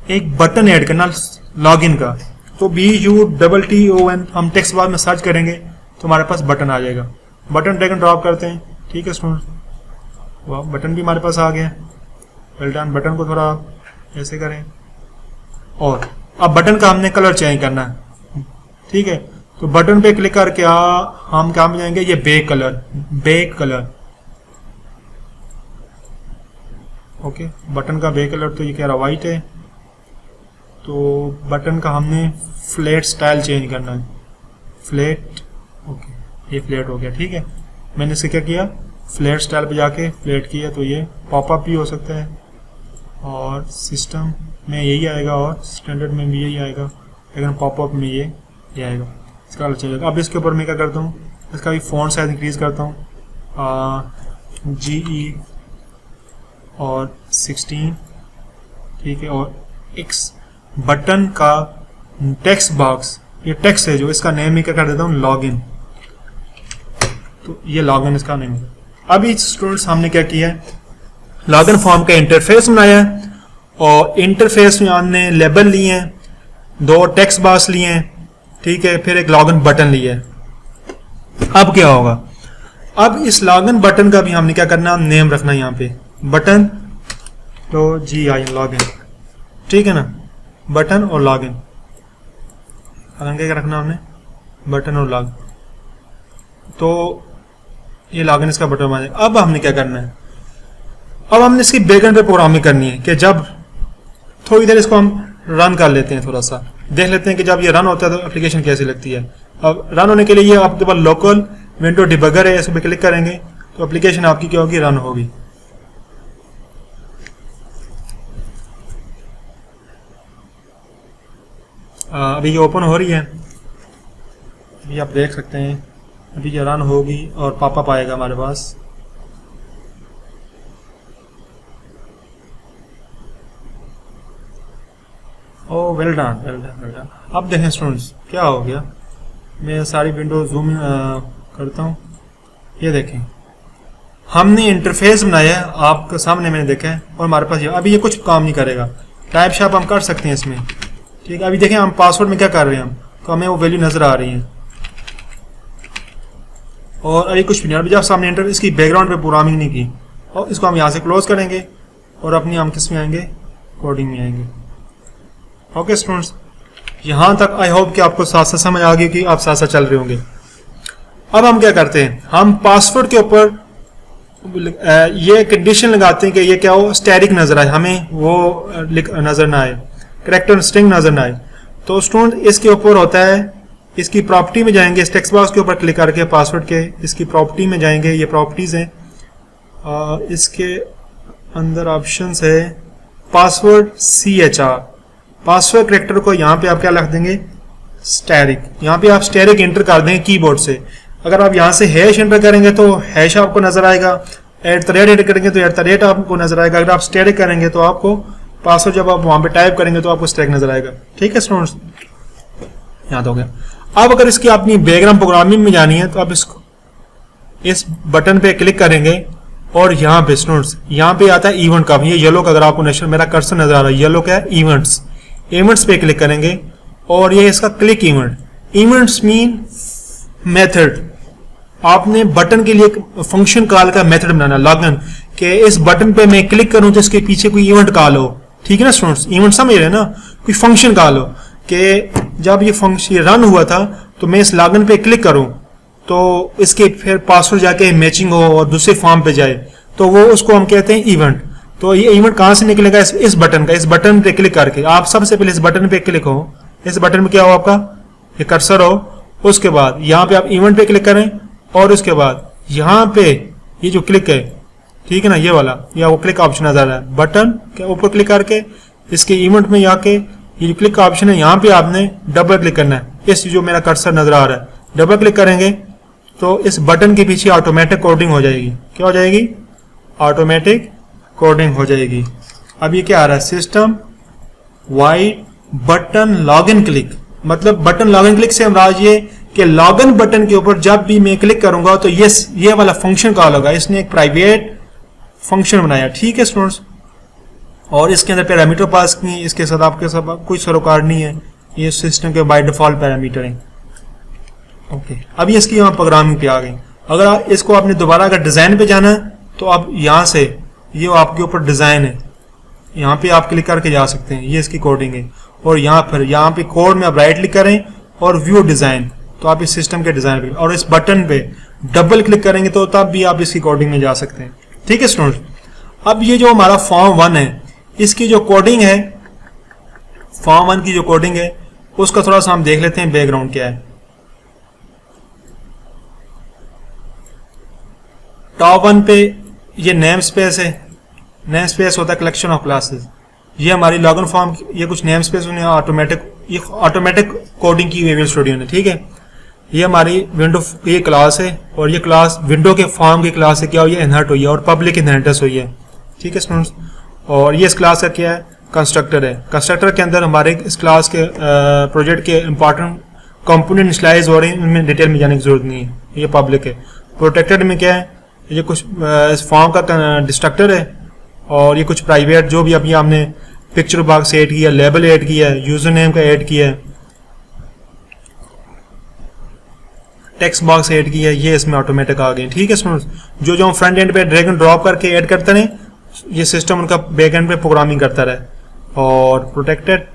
एक बटन ऐड करना लॉगिन का, तो BUTTON हम टेक्स्ट बार में सर्च करेंगे तो हमारे पास बटन आ जाएगा। बटन ड्रैग एंड ड्रॉप करते हैं। ठीक है स्टूडेंट, वाह बटन भी हमारे पास आ गया। वेल डन, बटन को थोड़ा ऐसे करें, और अब बटन का हमने कलर चेंज करना है। ठीक है, तो बटन पे क्लिक करके हम क्या में जाएंगे, ये बैक कलर। ओके, बटन का बैक कलर तो ये कह रहा वाइट है, तो बटन का हमने फ्लैट स्टाइल चेंज करना है, फ्लैट। ओके, ये फ्लैट हो गया। ठीक है, मैंने इससे क्या किया, फ्लैट स्टाइल पे जाके फ्लैट किया, तो ये पॉपअप भी हो सकता है, और सिस्टम में यही आएगा, और स्टैंडर्ड में भी यही आएगा, लेकिन पॉपअप में ये आएगा, इसका कलर चेंज होगा। अब इसके ऊपर मैं क्या करता हूँ, इसका भी फॉन्ट साइज इंक्रीज करता हूँ, GE और 16। ठीक है, और X बटन का टेक्स्ट बॉक्स, ये टेक्स्ट है जो, इसका नेम मैं क्या कर देता हूँ, लॉगिन। तो ये लॉगिन इसका नेम है। अभी स्टूडेंट्स हमने क्या किया है, लॉगिन फॉर्म का इंटरफेस बनाया है, और इंटरफेस में हमने लेबल लिए हैं, 2 टेक्स्ट बॉक्स लिए हैं। ठीक है, फिर एक लॉगिन बटन लिया है। अब क्या होगा, अब इस लॉगिन बटन का भी हमने क्या करना, नेम रखना है यहाँ पे, बटन तो GI लॉगिन। ठीक है ना, बटन और लॉगिन, क्या रखना हमने, बटन और लॉगिन, तो ये लॉगिन इसका बटन बना। अब हमने क्या करना है, अब हमने इसकी बैकएंड पे प्रोग्रामिंग करनी है, कि जब थोड़ी देर इसको हम रन कर लेते हैं, थोड़ा सा देख लेते हैं कि जब ये रन होता है तो एप्लीकेशन कैसी लगती है। अब रन होने के लिए ये आपके पास लोकल विंडो डिबगर है, इस पर क्लिक करेंगे तो एप्लीकेशन आपकी क्या होगी, रन होगी। अभी ये ओपन हो रही है, अभी आप देख सकते हैं, अभी ये रन होगी और पॉपअप आएगा हमारे पास। Oh well done, well done, well done. अब देखें स्टूडेंट्स क्या हो गया, मैं सारी विंडो जूम करता हूँ। ये देखें, हमने इंटरफेस बनाया है, आपके सामने मैंने देखा है, और हमारे पास अभी ये कुछ काम नहीं करेगा। टाइप शाप हम कर सकते हैं इसमें। ठीक है, अभी देखें हम पासवर्ड में क्या कर रहे हैं, तो हमें वो वैल्यू नजर आ रही है, और अभी कुछ भी नहीं। अभी जब सामने इंटर, इसकी बैकग्राउंड पे प्रोग्रामिंग नहीं की, और इसको हम यहाँ से क्लोज करेंगे, और अपनी हम किस में आएंगे, कोडिंग में आएंगे। ओके स्टूडेंट्स, यहाँ तक आई होप कि आपको साथ साथ समझ आ गई कि आप साथ साथ चल रहे होंगे। अब हम क्या करते हैं, हम पासवर्ड के ऊपर ये कंडीशन लगाते हैं कि ये क्या हो, स्टैटिक नजर आए, हमें वो नजर ना आए, कैरेक्टर स्ट्रिंग नजर ना आए। तो स्टूडेंट इसके ऊपर होता है, इसकी प्रॉपर्टी में जाएंगे, इस टेक्स्ट बॉक्स के ऊपर क्लिक करके पासवर्ड के इसकी प्रॉपर्टी में जाएंगे, ये प्रॉपर्टीज हैं, इसके अंदर ऑप्शंस है पासवर्ड CHR, पासवर्ड कैरेक्टर को यहाँ पे आप क्या लिख देंगे, स्टैटिक। यहाँ पे आप स्टैटिक एंटर कर देंगे कीबोर्ड से। अगर आप यहाँ से हैश एंटर करेंगे तो हैश आपको नजर आएगा, @ एंटर करेंगे तो @ आपको नजर आएगा। अगर आप स्टैटिक करेंगे तो आपको पासवर्ड जब आप वहां पे टाइप करेंगे तो आपको स्टैटिक नजर आएगा। ठीक है स्टूडेंट्स, याद हो गया। अब अगर इसकी अपनी बैकग्राउंड प्रोग्रामिंग में जानी है तो आप इसको इस बटन पे क्लिक करेंगे, और यहाँ पे स्टूडेंट्स यहाँ पे आता है इवेंट का, ये येलो का, अगर आपको नेशनल मेरा कर्सर नजर आ रहा है, येलो क्या है, इवेंट्स। इवेंट्स पे क्लिक करेंगे, और ये इसका click event. Events mean method, आपने बटन के लिए फंक्शन कॉल का मेथड बनाना, लॉगिन, कि इस बटन पे मैं क्लिक करूं तो इसके पीछे कोई इवेंट कॉल हो। ठीक है ना स्टूडेंट्स, इवेंट समझ रहे हैं ना, कोई फंक्शन कॉल हो, कि जब ये फंक्शन रन हुआ था तो मैं इस लॉगिन पे क्लिक करूं तो इसके फिर पासवर्ड जाके मैचिंग हो और दूसरे फॉर्म पे जाए, तो वो उसको हम कहते हैं इवेंट। तो ये इवेंट कहां से निकलेगा, इस बटन का, इस बटन पे क्लिक करके। आप सबसे पहले इस बटन पे क्लिक हो, इस बटन में क्या हो आपका, ये कर्सर हो, उसके बाद यहाँ पे आप इवेंट पे क्लिक करें, और उसके बाद यहाँ पे ये जो क्लिक है, ठीक है ना, ये वाला, या वो क्लिक ऑप्शन नजर आ रहा है, बटन के ऊपर क्लिक करके इसके इवेंट में जाके ये क्लिक का ऑप्शन है, यहाँ पे आपने डबल क्लिक करना है। इस जो मेरा कर्सर नजर आ रहा है, डबल क्लिक करेंगे तो इस बटन के पीछे ऑटोमेटिक कोडिंग हो जाएगी। क्या हो जाएगी? ऑटोमेटिक कोडिंग हो जाएगी। अब ये क्या आ रहा है? System wide button login click, मतलब बटन लॉगिन क्लिक से हमारा ये कि लॉगिन बटन के ऊपर जब भी मैं क्लिक करूंगा तो ये वाला फंक्शन कॉल होगा। इसने एक प्राइवेट फंक्शन बनाया, ठीक है स्टूडेंट्स, और इसके अंदर पैरामीटर पास किए, इसके साथ आपके साथ कोई सरोकार नहीं है, ये सिस्टम के बाय डिफॉल्ट पैरामीटर हैं। ओके, अब ये इसकी यहाँ प्रोग्रामिंग पे आ गई। अगर इसको आपने दोबारा अगर डिजाइन पे जाना है तो आप यहाँ से, ये आपके ऊपर डिजाइन है, यहाँ पे आप क्लिक करके जा सकते हैं, ये इसकी कोडिंग है। और यहाँ पे कोड में आप राइट क्लिक करें और व्यू डिजाइन, तो आप इस सिस्टम के डिजाइन पे, और इस बटन पे डबल क्लिक करेंगे तो तब भी आप इसकी कोडिंग में जा सकते हैं। ठीक है स्टूडेंट, अब ये जो हमारा फॉर्म 1 है, इसकी जो कोडिंग है, फॉर्म 1 की जो कोडिंग है उसका थोड़ा सा हम देख लेते हैं बैकग्राउंड क्या है। टॉप 1 पे ये नेम स्पेस है, नेम स्पेस होता है कलेक्शन ऑफ क्लासेस। ये हमारी लॉगिन फॉर्म, ये कुछ नेम स्पेस उन्हें ऑटोमेटिक कोडिंग की विजुअल स्टूडियो ने, ठीक है। ये हमारी विंडो ये क्लास है, और ये क्लास विंडो के फॉर्म की क्लास है, क्या हुई है? इनहर्ट हुई है, और पब्लिक इनहेरिटेंस हुई है, ठीक है स्टूडेंट्स। और ये इस क्लास का क्या है? कंस्ट्रक्टर है। कंस्ट्रक्टर के अंदर हमारे इस क्लास के प्रोजेक्ट के इंपॉर्टेंट कंपोनेंट इनिशियलाइज हो रहे हैं, इनमें डिटेल में जाने की जरूरत नहीं है, ये पब्लिक है। प्रोटेक्टेड में क्या है? ये कुछ इस फॉर्म का डिस्ट्रक्टर है, और ये कुछ प्राइवेट जो भी अभी हमने पिक्चर बॉक्स ऐड किया, लेबल ऐड किया है, यूजर नेम का ऐड किया है, टेक्स्ट बॉक्स ऐड किया है, ये इसमें ऑटोमेटिक आ गए, ठीक है स्टूडेंट्स। जो हम फ्रंट एंड पे ड्रैग एंड ड्रॉप करके ऐड करते रहे, ये सिस्टम उनका बैक एंड पे प्रोग्रामिंग करता रहे। और प्रोटेक्टेड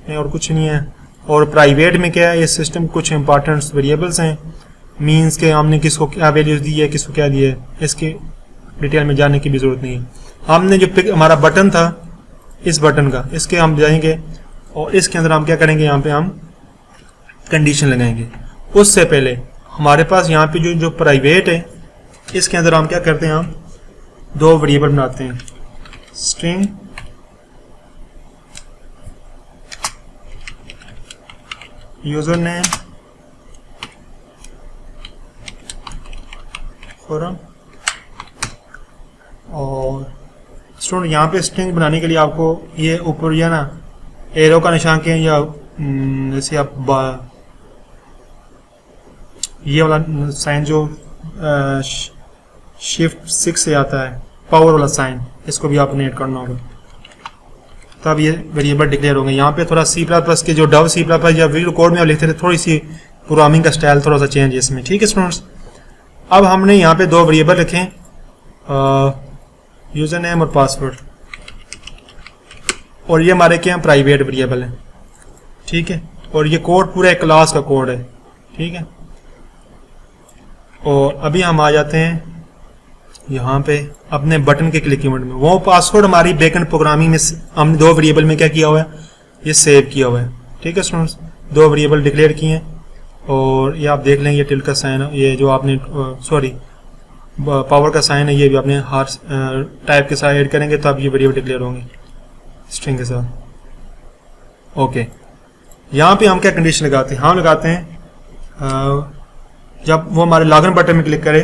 है और कुछ नहीं है। और प्राइवेट में क्या है? ये सिस्टम कुछ इंपॉर्टेंट वेरिएबल्स हैं, मीन्स के हमने किसको क्या वैल्यूज दी है, किसको क्या दिया है, इसकी डिटेल में जाने की भी जरूरत नहीं है। हमने जो हमारा बटन था, इस बटन का, इसके हम जाएंगे और इसके अंदर हम क्या करेंगे? यहाँ पे हम कंडीशन लगाएंगे। उससे पहले हमारे पास यहाँ पे जो प्राइवेट है, इसके अंदर हम क्या करते हैं? हम 2 वेरिएबल बनाते हैं, स्ट्रिंग यूजर नेम फोरम। और स्टूडेंट यहाँ पे स्ट्रिंग बनाने के लिए आपको ये ऊपर या ना एरो का निशान के, या जैसे आप ये वाला साइन जो शिफ्ट 6 से आता है, पावर वाला साइन, इसको भी आपने ऐड करना होगा, तब ये वेरिएबल डिक्लेयर होंगे। यहाँ पे थोड़ा C++ के जो डव C++ या विजुअल कोड में आप लिखते थे, थोड़ी सी प्रोग्रामिंग का स्टाइल थोड़ा सा चेंज है इसमें, ठीक है स्टूडेंट्स। अब हमने यहाँ पे 2 वेरिएबल रखे, यूजर नेम और पासवर्ड, और ये हमारे क्या प्राइवेट वेरिएबल है, ठीक है। और ये कोड पूरा एक क्लास का कोड है, ठीक है। और अभी हम आ जाते हैं यहाँ पे अपने बटन के क्लिक इवेंट में। वो पासवर्ड हमारी बैकएंड प्रोग्रामिंग में हमने 2 वेरिएबल में क्या किया हुआ है? ये सेव किया हुआ है, ठीक है स्टूडेंट्स। 2 वेरिएबल डिक्लेयर किए हैं, और ये आप देख लें, ये टिल्ड का साइन है, ये जो आपने पावर का साइन है, ये भी आपने हार टाइप के साथ ऐड करेंगे तो आप ये वेरिएबल डिक्लेयर होंगे स्ट्रिंग के साथ। ओके, यहाँ पे हम क्या कंडीशन लगाते हैं? हम लगाते हैं जब वो हमारे लॉगिन बटन में क्लिक करे,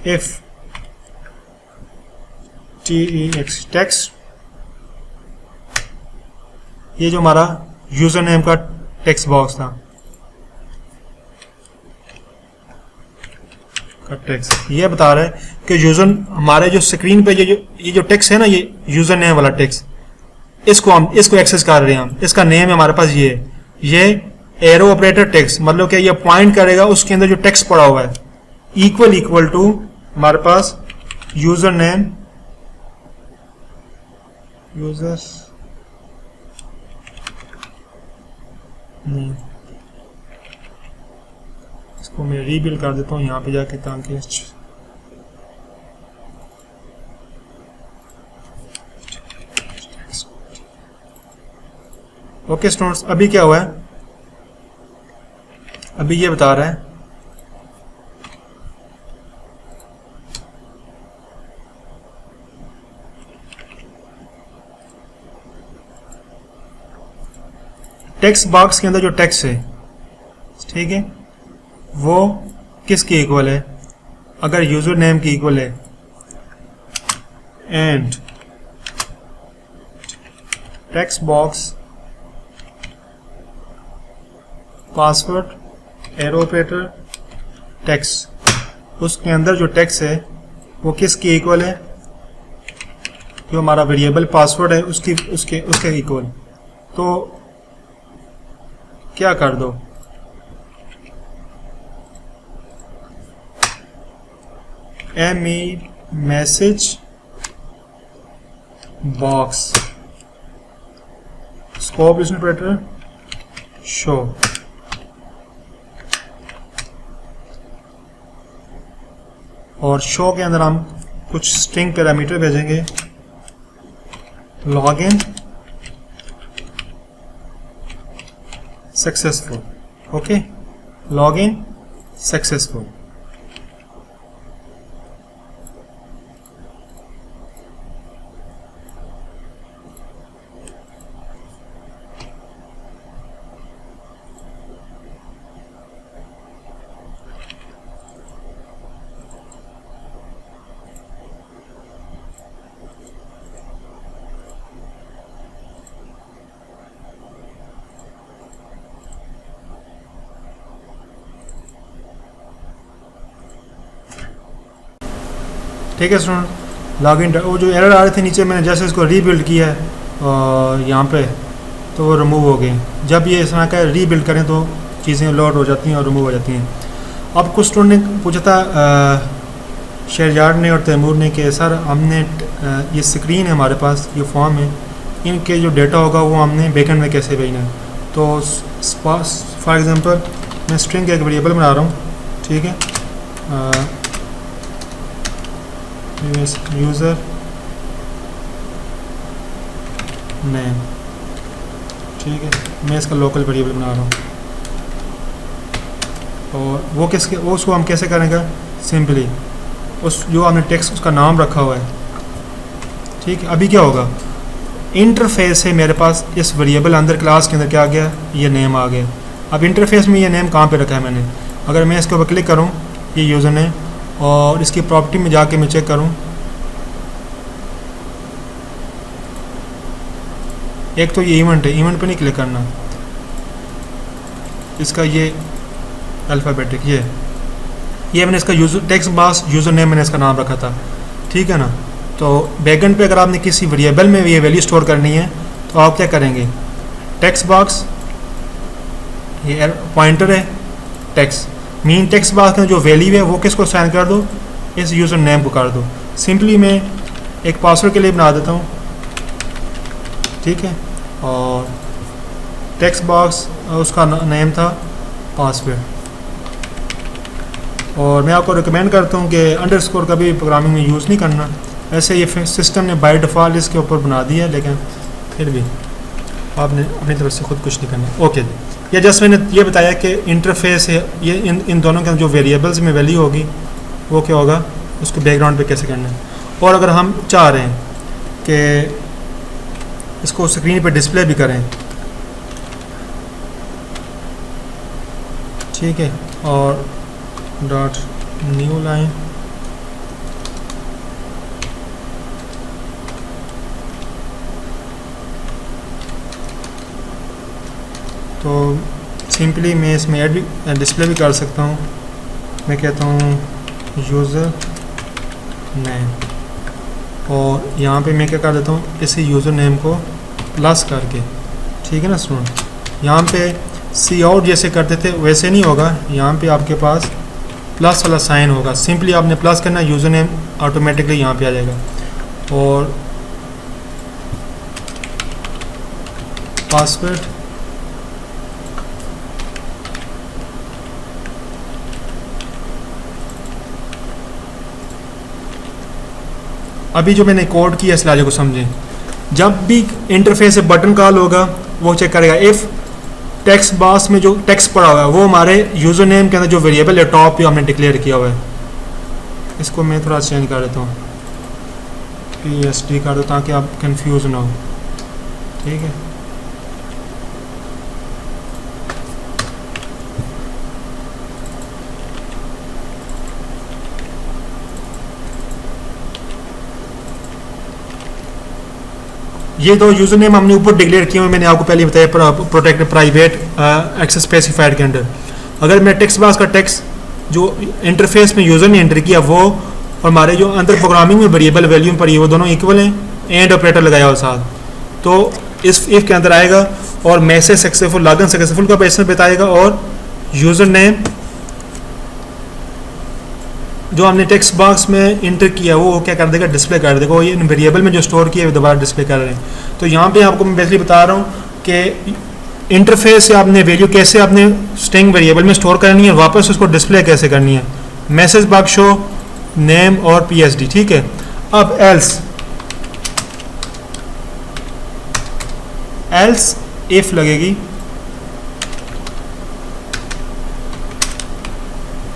इफ text, ये जो हमारा यूजर नेम का टेक्स्ट बॉक्स था, टेक्स्ट ये बता रहा है कि यूजर हमारे जो स्क्रीन पे ये जो टेक्स्ट है ना, ये यूजर नेम वाला टेक्स्ट, इसको एक्सेस कर रहे हैं हम। इसका नेम है हमारे पास ये एरो ऑपरेटर टेक्स्ट, मतलब कि ये पॉइंट करेगा उसके अंदर जो टेक्स्ट पड़ा हुआ है, इक्वल टू हमारे पास यूजर नेम, यूजर्स नहीं, इसको मैं रीबिल्ड कर देता हूँ यहाँ पे जाके, ताकि ओके स्टूडेंट्स, अभी क्या हुआ है? अभी ये बता रहा है टेक्स्ट बॉक्स के अंदर जो टेक्स्ट है, ठीक है, वो किसके इक्वल है? अगर यूजर नेम की इक्वल है and text box password arrow operator text, उसके अंदर जो टेक्स्ट है वो किसकी इक्वल है? जो हमारा वेरिएबल पासवर्ड है उसकी उसके इक्वल। तो क्या कर दो, me message box scope listen operator show, और शो के अंदर हम कुछ स्ट्रिंग पैरामीटर भेजेंगे, login successful. Okay, login successful. ठीक है स्टूडेंट, लॉगिन वो जो एरर आ रहे थे नीचे, मैंने जैसे इसको रीबिल्ड किया है यहाँ पे, तो वो रिमूव हो गए। जब ये इस तरह का रीबिल्ड करें तो चीज़ें लोड हो जाती हैं और रिमूव हो जाती हैं। अब कुछ स्टूडेंट ने पूछा था शहरयार ने और तैमूर ने कि सर हमने ये स्क्रीन है हमारे पास, ये फॉर्म है, इनके जो डेटा होगा वो हमने बैकएंड में कैसे भेजना है। तो फॉर एग्ज़ाम्पल मैं स्ट्रिंग का एक वेरिएबल बना रहा हूँ, ठीक है, यूज़र नेम, ठीक है, मैं इसका लोकल वेरिएबल बना रहा हूँ। और वो उसको हम कैसे करेंगे? सिंपली उस जो हमने टेक्स्ट उसका नाम रखा हुआ है, ठीक है। अभी क्या होगा, इंटरफेस है मेरे पास, इस वेरिएबल अंदर क्लास के अंदर क्या आ गया, ये नेम आ गया। अब इंटरफेस में ये नेम कहाँ पे रखा है मैंने? अगर मैं इसके ऊपर क्लिक करूँ, ये यूज़र नेम, और इसकी प्रॉपर्टी में जाके मैं चेक करूं, एक तो ये इवेंट है, इवेंट पे नहीं क्लिक करना, इसका ये अल्फ़ाबेटिक ये मैंने इसका user text box user name मैंने इसका नाम रखा था, ठीक है ना। तो बैकएंड पे अगर आपने किसी वेरिएबल में ये वैल्यू स्टोर करनी है तो आप क्या करेंगे, टेक्स्ट बॉक्स, ये पॉइंटर है टेक्स्ट, मीन टेक्स्ट बॉक्स में जो वैल्यू है वो किसको साइन कर दो, इस यूज़र नेम को कर दो। सिंपली मैं एक पासवर्ड के लिए बना देता हूँ, ठीक है, और टेक्स्ट बॉक्स उसका नेम था पासवर्ड। और मैं आपको रिकमेंड करता हूँ कि अंडरस्कोर का भी प्रोग्रामिंग में यूज़ नहीं करना, ऐसे ये सिस्टम ने बाय डिफ़ॉल्ट इसके ऊपर बना दिया है, लेकिन फिर भी आपने अपनी तरफ से खुद कुछ नहीं करना। ओके जी, या जस्ट मैंने ये बताया कि इंटरफेस है, ये इन दोनों के जो वेरिएबल्स में वैल्यू होगी वो क्या होगा, उसको बैकग्राउंड पे कैसे करना है। और अगर हम चाह रहे हैं कि इसको स्क्रीन पे डिस्प्ले भी करें, ठीक है, और डॉट न्यू लाइन, तो सिंपली मैं इसमें ऐड भी डिस्प्ले भी कर सकता हूँ। मैं कहता हूँ यूज़र नेम, और यहाँ पे मैं क्या कर देता हूँ, इसी यूज़र नेम को प्लस करके, ठीक है ना स्टूडेंट। यहाँ पे सी आउट जैसे करते थे वैसे नहीं होगा, यहाँ पे आपके पास प्लस वाला साइन होगा, सिंपली आपने प्लस करना, यूज़र नेम ऑटोमेटिकली यहाँ पे आ जाएगा। और पासवर्ड अभी जो मैंने कोड किया इस लाजे को समझें, जब भी इंटरफेस से बटन कॉल होगा वो चेक करेगा इफ़ टेक्स्ट बॉक्स में जो टेक्स्ट पड़ा हुआ है वो हमारे यूज़र नेम के अंदर जो वेरिएबल है टॉप पे हमने डिक्लेयर किया हुआ है। इसको मैं थोड़ा चेंज कर देता हूँ, PSD कर दो ताकि आप कंफ्यूज ना हो, ठीक है। ये दो यूज़र नेम हमने ऊपर डिक्लेयर किए हुए, मैंने आपको पहले बताया प्रोटेक्ट प्राइवेट एक्सेस स्पेसिफाइड के अंदर। अगर मैं टेक्स्ट बॉक्स का टेक्स्ट जो इंटरफेस में यूज़र ने एंटर किया वो और हमारे जो अंदर प्रोग्रामिंग में वेरिएबल वैल्यू पर वो दोनों इक्वल हैं, एंड ऑपरेटर लगाया हो साथ, तो इस इफ के अंदर आएगा और मैसेज सक्सेसफुल लॉगिन सक्सेसफुल का पैसा बताएगा, और यूज़र नेम जो हमने टेक्स्ट बॉक्स में इंटर किया वो क्या कर देगा, डिस्प्ले कर देगा। वो ये वेरिएबल में जो स्टोर किया है दोबारा डिस्प्ले कर रहे हैं। तो यहाँ पे आपको मैं बेसिकली बता रहा हूँ कि इंटरफेस से आपने वैल्यू कैसे आपने स्ट्रिंग वेरिएबल में स्टोर करनी है, वापस उसको डिस्प्ले कैसे करनी है, मैसेज बॉक्स शो नेम और PSD, ठीक है। अब एल्स इफ लगेगी,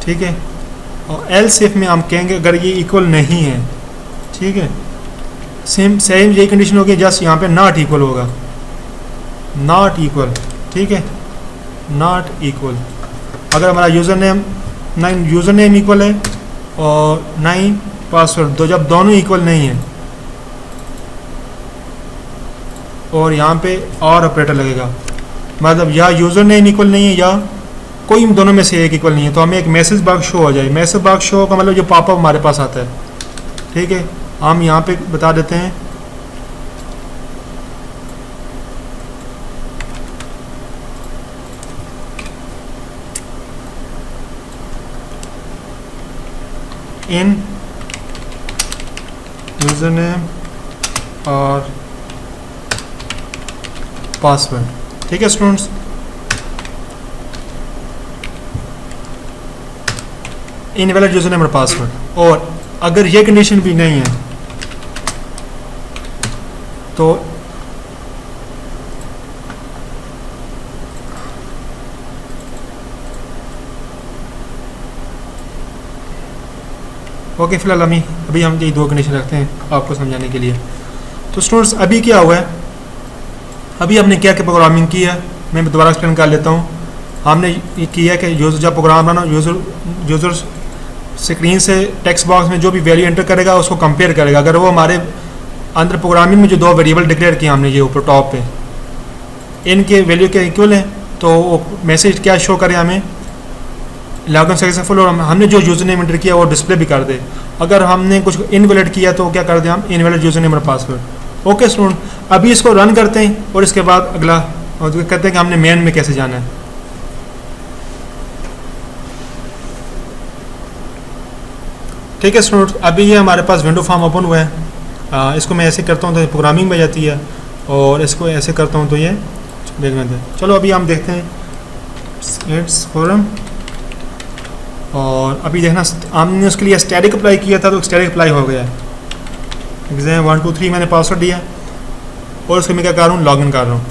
ठीक है, और एल्स इफ में हम कहेंगे अगर ये इक्वल नहीं है, ठीक है, सेम यही कंडीशन होगी, जस्ट यहाँ पे नॉट इक्वल होगा, नॉट इक्वल, ठीक है, नॉट इक्वल। अगर हमारा यूज़र नेम इक्वल है और नहीं पासवर्ड, तो जब दोनों इक्वल नहीं है और यहाँ पे और ऑपरेटर लगेगा, मतलब या यूज़र नेम इक्वल नहीं है या कोई दोनों में से एक इक्वल नहीं है, तो हमें एक मैसेज बॉक्स शो हो जाए। मैसेज बॉक्स शो का मतलब जो पॉपअप हमारे पास आता है, ठीक है, हम यहाँ पे बता देते हैं इन यूज़र नेम और पासवर्ड, ठीक है स्टूडेंट्स। इनवैलिड यूज़र नेम और पासवर्ड, और अगर ये कंडीशन भी नहीं है तो ओके, फिलहाल अभी हम ये दो कंडीशन रखते हैं आपको समझाने के लिए। तो स्टूडेंट्स अभी क्या हुआ है, अभी हमने क्या क्या प्रोग्रामिंग की है, मैं दोबारा एक्सप्लेन कर लेता हूँ। हमने ये किया कि यूज़र जब प्रोग्राम बना, यूज़र स्क्रीन से टेक्स्ट बॉक्स में जो भी वैल्यू एंटर करेगा उसको कंपेयर करेगा। अगर वो हमारे अंदर प्रोग्रामिंग में जो दो वेरिएबल डिक्लेयर किए हमने ये ऊपर टॉप पे, इनके वैल्यू के इक्वल है, तो मैसेज क्या शो करे हमें, लॉगिन सक्सेसफुल, और हमने जो यूज़र नेम एंटर किया वो डिस्प्ले भी कर दे। अगर हमने कुछ इनवैलिड किया तो क्या कर दें हम, इनवैलिड यूज़र नेम और पासवर्ड। ओके स्टूडेंट, अभी इसको रन करते हैं और इसके बाद अगला कहते हैं कि हमने मेन में कैसे जाना है। ठीक है स्टूडेंट, अभी ये हमारे पास विंडो फॉर्म ओपन हुआ है। इसको मैं ऐसे करता हूँ तो प्रोग्रामिंग में जाती है, और इसको ऐसे करता हूँ तो ये देखने दें। चलो अभी हम देखते हैं इट्स फोरम, और अभी देखना हमने उसके लिए स्टैटिक अप्लाई किया था तो स्टैटिक अप्लाई हो गया है। एग्जाम 1 2 3 मैंने पासवर्ड दिया और उसको मैं क्या कर रहा हूँ, लॉगिन कर रहा हूँ।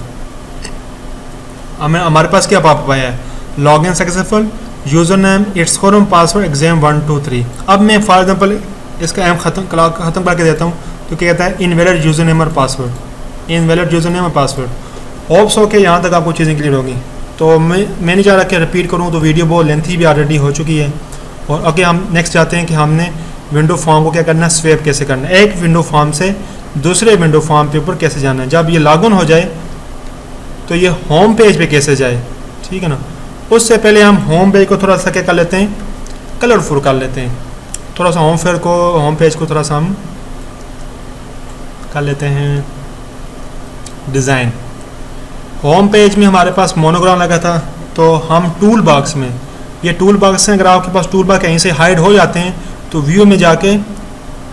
हमारे पास क्या पॉपअप आया है, login successful, user name it's forum, password exam 1 2 3। अब मैं फॉर एग्जांपल इसका एम ख़त्म करके देता हूँ तो क्या कहता है, इनवैलिड यूज़र नेम और पासवर्ड, इनवैलिड यूज़र नेम और पासवर्ड। होप्स हो के यहाँ तक आपको चीज़ें क्लियर होगी। तो मैं नहीं चाह रहा कि रिपीट करूँ, तो वीडियो बहुत लेंथी भी ऑलरेडी हो चुकी है। और ओके, हम नेक्स्ट जाते हैं कि हमने विंडो फॉर्म को क्या करना है, स्वैप कैसे करना है, एक विंडो फॉर्म से दूसरे विंडो फॉर्म पे ऊपर कैसे जाना है। जब ये लॉगिन हो जाए तो ये होम पेज पे कैसे जाए, ठीक है ना। उससे पहले हम होम पेज को थोड़ा सा क्या कर लेते हैं, कलरफुल कर लेते हैं। थोड़ा सा होम पेज को थोड़ा सा हम कर लेते हैं डिज़ाइन। होम पेज में हमारे पास मोनोग्राम लगा था, तो हम टूल बॉक्स में, ये टूल बॉक्स हैं, अगर आपके पास टूल बॉक्स कहीं से हाइड हो जाते हैं तो व्यू में जाके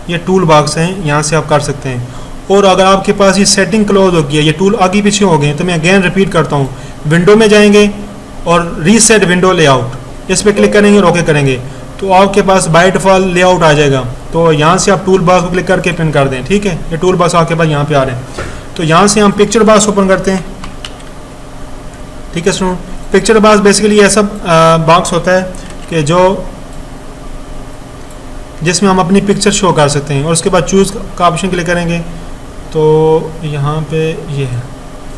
ये टूल बॉक्स हैं, यहाँ से आप कर सकते हैं। और अगर आपके पास ये सेटिंग क्लोज हो गई है, ये टूल आगे पीछे हो गए, तो मैं अगेन रिपीट करता हूँ, विंडो में जाएंगे और रीसेट विंडो लेआउट, इस पर क्लिक करेंगे और ओके करेंगे तो आपके पास बाय डिफॉल्ट लेआउट आ जाएगा। तो यहाँ से आप टूल बॉक्स को क्लिक करके पिन कर दें, ठीक है। ये टूल बॉक्स आपके पास यहाँ पे आ रहे हैं, तो यहाँ से हम पिक्चर बॉक्स ओपन करते हैं, ठीक है सुनो। पिक्चर बॉक्स बेसिकली ऐसा बॉक्स होता है कि जिसमें हम अपनी पिक्चर शो कर सकते हैं, और उसके बाद चूज़ का ऑप्शन क्लिक करेंगे तो यहाँ पे ये है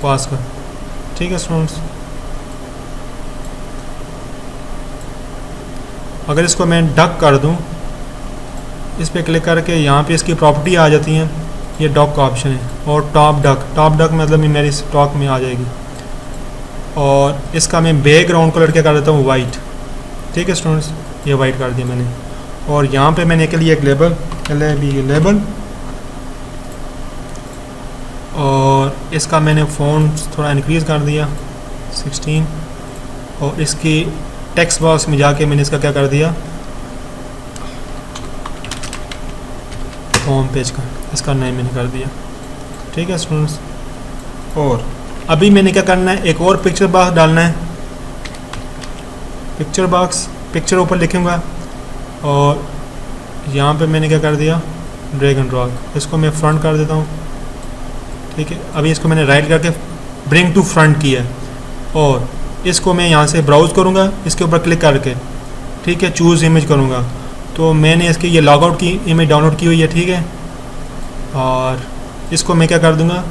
पास का, ठीक है स्टूडेंट्स। अगर इसको मैं डक कर दूं, इस पर क्लिक करके यहाँ पे इसकी प्रॉपर्टी आ जाती हैं, ये डॉक का ऑप्शन है, और टॉप डक मतलब ये मेरी स्टॉक में आ जाएगी। और इसका मैं बैकग्राउंड कलर क्या कर देता हूँ, वाइट। ठीक है स्टूडेंट्स, ये वाइट कर दिया मैंने। और यहाँ पे मैंने के लिए एक लेबल लेबल, और इसका मैंने फ़ॉन्ट थोड़ा इंक्रीज़ कर दिया 16, और इसकी टेक्स्ट बॉक्स में जाके मैंने इसका क्या कर दिया, होम पेज का इसका नेम मैंने कर दिया। ठीक है स्टूडेंट्स, और अभी मैंने क्या करना है, एक और पिक्चर बॉक्स डालना है। पिक्चर बॉक्स, पिक्चर ऊपर लिखूँगा, और यहाँ पे मैंने क्या कर दिया, ड्रैग एंड ड्रॉप, इसको मैं फ्रंट कर देता हूँ। ठीक है, अभी इसको मैंने राइट करके ब्रिंग टू फ्रंट किया है, और इसको मैं यहाँ से ब्राउज़ करूँगा, इसके ऊपर क्लिक करके, ठीक है, चूज़ इमेज करूँगा। तो मैंने इसकी ये लॉग आउट की इमेज डाउनलोड की हुई है। ठीक है, और इसको मैं क्या कर दूँगा,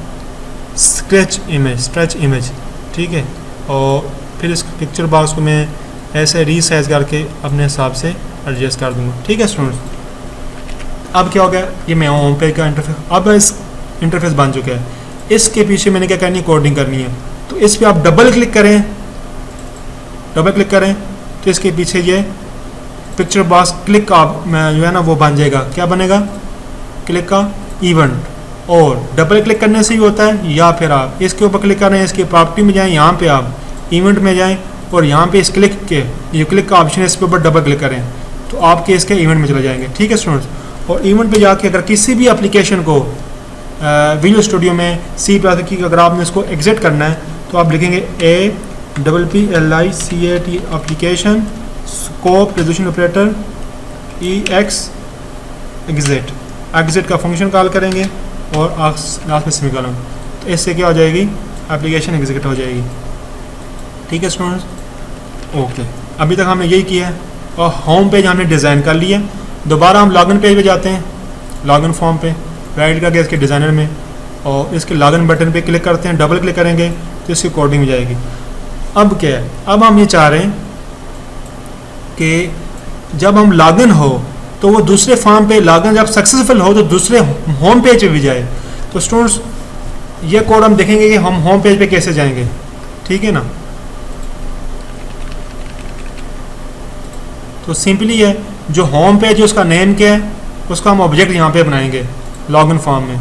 स्ट्रेच इमेज। ठीक है, और फिर इस पिक्चर बॉक्स को मैं ऐसे रीसाइज करके अपने हिसाब से एडजस्ट कर दूँगा। ठीक है स्टूडेंट्स, अब क्या हो गया, ये मैं होम पेज का इंटरफेस, अब इस इंटरफेस बन चुका है। इसके पीछे मैंने क्या करनी है, कोडिंग करनी है। तो इस पर आप डबल क्लिक करें तो इसके पीछे ये पिक्चर बॉक्स क्लिक का जो है ना वो बन जाएगा। क्या बनेगा, क्लिक का इवेंट। और डबल क्लिक करने से ही होता है, या फिर आप इसके ऊपर क्लिक करें, इसकी प्रॉपर्टी में जाएं, यहाँ पे आप इवेंट में जाएं, और यहाँ पे इस क्लिक के ये क्लिक का ऑप्शन है, इस पे ऊपर डबल क्लिक करें तो आपके इसके इवेंट में चले जाएंगे। ठीक है स्टूडेंट्स, और इवेंट पे जाके अगर किसी भी एप्लीकेशन को विजुअल स्टूडियो में C++ की अगर आपने इसको एग्जिट करना है तो आप लिखेंगे APPLICAT application scope resolution operator exit का फंक्शन कॉल करेंगे, और लास्ट में सेमीकोलन। तो इससे क्या हो जाएगी, एप्लीकेशन एग्जिट हो जाएगी। ठीक है स्टूडेंट्स, ओके, अभी तक हमने यही किया है, और होम पेज हमने डिज़ाइन कर लिया। दोबारा हम लॉगिन पेज पे जाते हैं, लॉगिन फॉर्म पे राइट करके इसके डिज़ाइनर में, और इसके लॉगिन बटन पे क्लिक करते हैं, डबल क्लिक करेंगे तो इसकी कोडिंग में जाएगी। अब क्या है, अब हम ये चाह रहे हैं कि जब हम लॉगिन हो तो वो दूसरे फॉर्म पे लॉगिन जब सक्सेसफुल हो तो दूसरे होम पेज पे भी जाए। तो स्टूडेंट्स ये कोड हम देखेंगे कि हम होम पेज पे कैसे जाएंगे। ठीक है ना, तो सिंपली है, जो होम पेज है उसका नेम क्या है, उसका हम ऑब्जेक्ट यहाँ पे बनाएंगे लॉगिन फॉर्म में,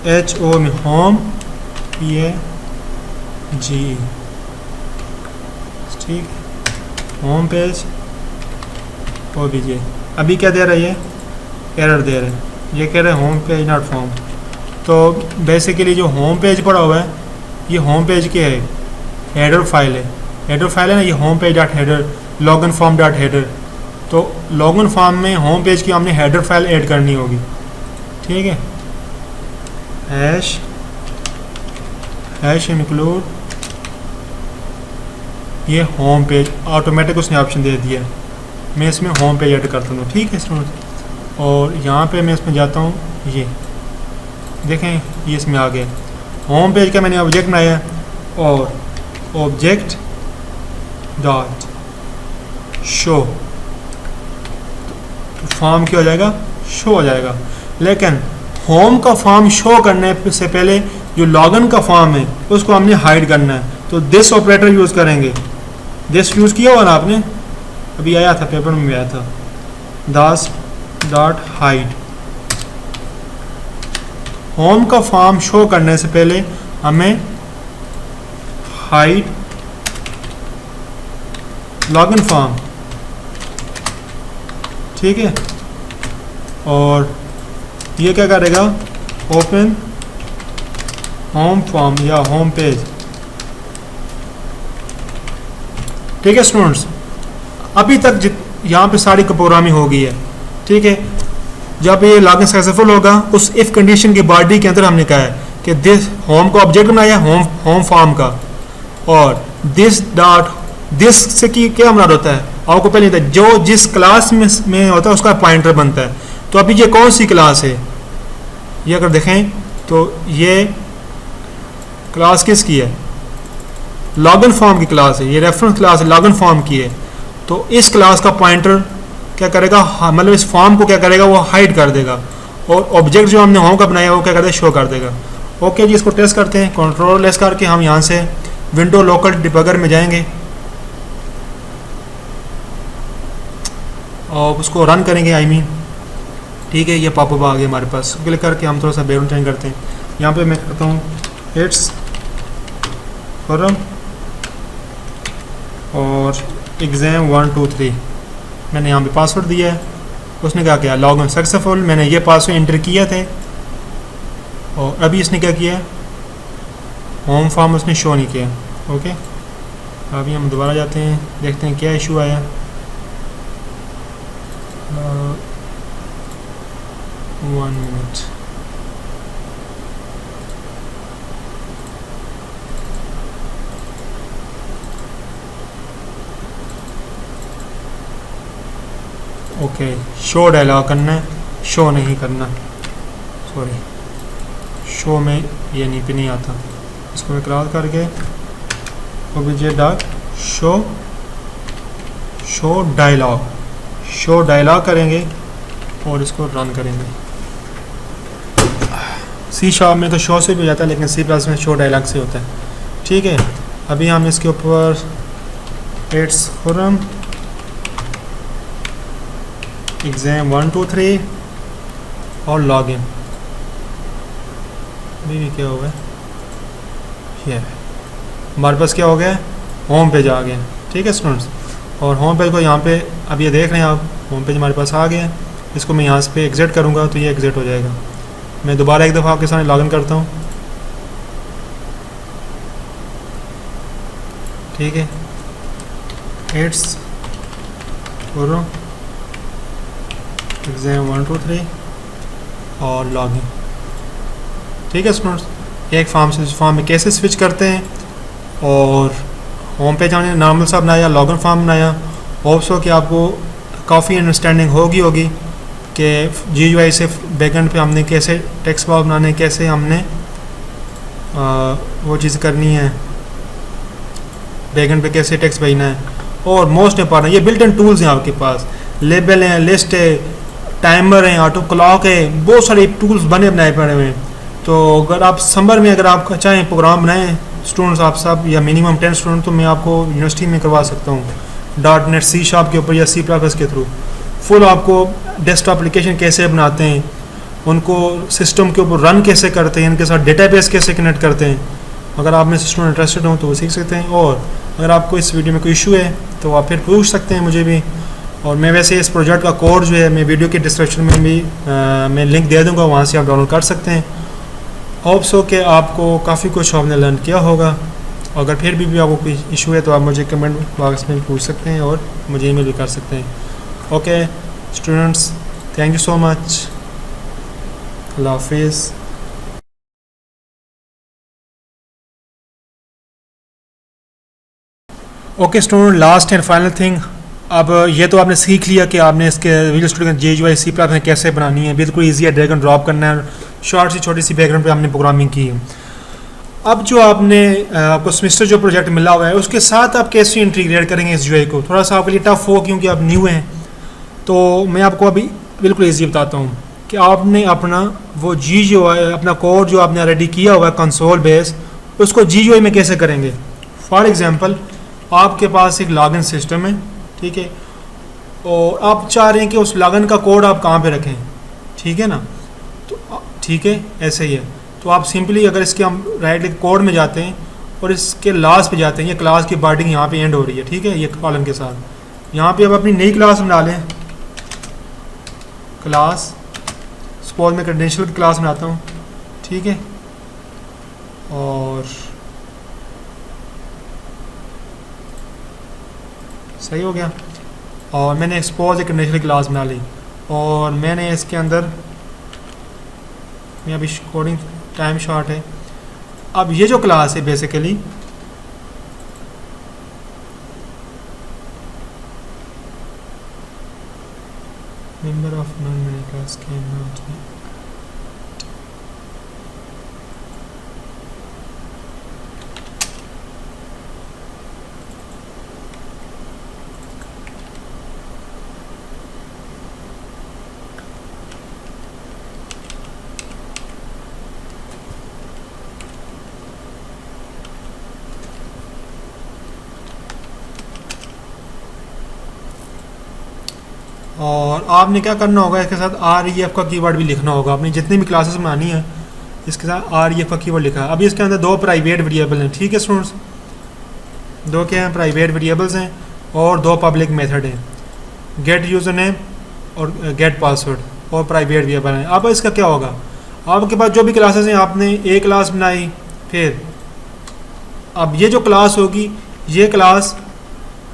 HO में होम PAG। ठीक, होम पेज OBJ। अभी क्या दे रहा है, ये एरर दे रहा है, ये कह रहा है होम पेज नॉट फॉर्म। तो बेसिकली जो होम पेज पड़ा हुआ है ये होम पेज के है, हेडर फाइल है, ना, ये home page dot header login form dot header. तो लॉगिन फॉर्म में होम पेज की हमने हेडर फाइल ऐड करनी होगी। ठीक है, हैश इंक्लूड ये होम पेज, ऑटोमेटिक उसने ऑप्शन दे दिया, मैं इसमें होम पेज ऐड करता हूँ। ठीक है स्टूडेंट, और यहाँ पे मैं इसमें जाता हूँ, ये देखें ये इसमें आ गया होम पेज का मैंने ऑब्जेक्ट बनाया है, और ऑब्जेक्ट डॉट शो फॉर्म क्या हो जाएगा, शो हो जाएगा। लेकिन होम का फॉर्म शो करने से पहले जो लॉगिन का फॉर्म है उसको हमने हाइड करना है। तो दिस ऑपरेटर यूज़ करेंगे, दिस यूज़ किया हुआ ना आपने, अभी आया था पेपर में भी आया था, दास डॉट हाइड। होम का फॉर्म शो करने से पहले हमें हाइड लॉगिन फॉर्म। ठीक है, और ये क्या करेगा, ओपन होम फॉर्म या होम पेज। ठीक है स्टूडेंट्स, अभी तक यहाँ पे सारी प्रोग्रामिंग हो गई है। ठीक है, जब ये लॉगिन सक्सेसफुल होगा उस इफ कंडीशन की बॉडी के अंदर हमने कहा है कि दिस होम का ऑब्जेक्ट बनाया होम फॉर्म का, और दिस डॉट दिस से की क्या हमारा होता है, आपको पहले था जो जिस क्लास में होता है उसका पॉइंटर बनता है। तो अभी ये कौन सी क्लास है, ये अगर देखें तो ये क्लास किसकी है, लॉगिन फॉर्म की क्लास है, ये रेफरेंस क्लास लॉगिन फॉर्म की है। तो इस क्लास का पॉइंटर क्या करेगा, मतलब इस फॉर्म को क्या करेगा, वो हाइड कर देगा। और ऑब्जेक्ट जो हमने होम का बनाया वो क्या करता है, शो कर देगा। ओके जी, इसको टेस्ट करते हैं। कंट्रोल एस करके हम यहाँ से विंडो लोकल डिबगर में जाएंगे और उसको रन करेंगे आई मीन। ठीक है, ये पॉपअप आ गया हमारे पास। क्लिक करके हम थोड़ा सा बैकग्राउंड चेंज करते हैं। यहाँ पे मैं करता हूँ इट्स फॉरम और एग्ज़ाम 1 2 3। मैंने यहाँ पे पासवर्ड दिया है। उसने क्या किया, लॉग इन सक्सेसफुल। मैंने ये पासवर्ड एंटर किया थे और अभी इसने क्या किया, होम फॉर्म उसने शो नहीं किया। ओके, अभी हम दोबारा जाते हैं, देखते हैं क्या इशू आया। 1 मिनट। ओके, शो डायलॉग करना है, शो नहीं करना, सॉरी शो में ये नहीं पे नहीं आता। इसको मैं क्रॉस करके ओबीजे डॉट शो डायलॉग करेंगे और इसको रन करेंगे। सी शार्प में तो शो से भी हो जाता है, लेकिन सी प्लस में शो डायलॉग से होता है। ठीक है, अभी हम इसके ऊपर इट्स खुरम एग्ज़ाम 1 2 3 और लॉग इन। अभी क्या हो गया, ये हमारे पास क्या हो गया, होम पेज आ गया। ठीक है स्टूडेंट्स, और होम पेज को यहाँ पे अब ये देख रहे हैं आप, होम पेज हमारे पास आ गया। इसको मैं यहाँ पे एग्जिट करूँगा तो ये एग्जिट हो जाएगा। मैं दोबारा एक दफ़ा आपके सामने लॉगिन करता हूँ। ठीक है, इट्स करो एग्ज़ाम 1 2 3 और लॉगिन। ठीक है स्टूडेंट्स, एक फॉर्म से फॉर्म में कैसे स्विच करते हैं। और होम पेज हमने नॉर्मल सा बनाया, लॉगिन फॉर्म बनाया। होप्स हो कि आपको काफ़ी अंडरस्टैंडिंग होगी कि GUI से बैकएंड पे हमने कैसे टेक्स्ट बॉक्स बनाने, कैसे हमने वो चीज़ करनी है, बैकएंड पे कैसे टेक्स्ट भेजना है। और मोस्ट इंपॉर्टेंट, ये बिल्ट इन टूल्स हैं आपके पास, लेबल हैं, लिस्ट है, टाइमर है, ऑटो क्लॉक है, बहुत सारे टूल्स बनाए पड़े हुए हैं। तो अगर आप समर में अगर आप चाहें प्रोग्राम बनाएं स्टूडेंट्स आप सब, या मिनिमम 10 स्टूडेंट, तो मैं आपको यूनिवर्सिटी में करवा सकता हूँ .NET C# के ऊपर या C++ के थ्रू। फुल आपको डेस्कटॉप एप्लीकेशन कैसे बनाते हैं, उनको सिस्टम के ऊपर रन कैसे करते हैं, इनके साथ डेटाबेस कैसे कनेक्ट करते हैं। अगर आप में से स्टूडेंट इंटरेस्टेड हो तो वो सीख सकते हैं। और अगर आपको इस वीडियो में कोई इशू है तो आप फिर पूछ सकते हैं मुझे भी। और मैं वैसे इस प्रोजेक्ट का कोड जो है मैं वीडियो के डिस्क्रिप्शन में भी मैं लिंक दे दूँगा, वहाँ से आप डाउनलोड कर सकते हैं। होप्स हो कि आपको काफ़ी कुछ आपने लर्न किया होगा। अगर फिर भी आपको कोई इशू है तो आप मुझे कमेंट बॉक्स में पूछ सकते हैं और मुझे ईमेल भी कर सकते हैं। Okay students, thank you so much, Allah हाफिज़। Okay student, last and final thing, अब ये तो आपने सीख लिया कि आपने इसके विजुअल स्टूडियो GUI C+ में कैसे बनानी है। बिल्कुल ईजी है, ड्रैग एंड ड्रॉप करना है, शॉर्ट सी छोटी सी बैकग्राउंड पे हमने प्रोग्रामिंग की है। अब जो आपने आपको सेमेस्टर जो प्रोजेक्ट मिला हुआ है उसके साथ आप कैसे इंटीग्रेट करेंगे इस GUI को, थोड़ा सा आपके लिए टफ हो क्योंकि आप न्यू हैं। तो मैं आपको अभी बिल्कुल ईजी बताता हूँ कि आपने अपना वो GUI अपना कोड जो आपने रेडी किया हुआ है कंसोल बेस, उसको GUI में कैसे करेंगे। फॉर एग्जांपल आपके पास एक लॉगिन सिस्टम है, ठीक है, और आप चाह रहे हैं कि उस लॉगिन का कोड आप कहाँ पे रखें, ठीक है ना। तो ठीक है, ऐसे ही है। तो आप सिंपली अगर इसके हम राइट कोड में जाते हैं और इसके लास्ट पे जाते हैं, ये क्लास की बाइंडिंग यहाँ पे एंड हो रही है, ठीक है, ये कॉलम के साथ। यहाँ पे अब अपनी नई क्लास बना लें, क्लास सपोज मैं क्रेडेंशियल की क्लास बनाता हूँ, ठीक है, और सही हो गया। और मैंने सपोज एक क्रेडेंशियल क्लास बना ली और मैंने इसके अंदर मैं अभी कोडिंग टाइम शॉर्ट है। अब ये जो क्लास है basically member of non many class can not be, और आपने क्या करना होगा, इसके साथ REF का कीवर्ड भी लिखना होगा। आपने जितनी भी क्लासेस बनानी है इसके साथ REF का कीवर्ड लिखा है। अभी इसके अंदर दो प्राइवेट वेरिएबल हैं, ठीक है स्टूडेंट्स, दो क्या हैं, प्राइवेट वेरिएबल्स हैं और दो पब्लिक मेथड हैं, गेट यूज़र नेम और गेट पासवर्ड और प्राइवेट वेरिएबल हैं। अब इसका क्या होगा, आपके पास जो भी क्लासेस हैं, आपने एक क्लास बनाई, फिर अब ये जो क्लास होगी ये क्लास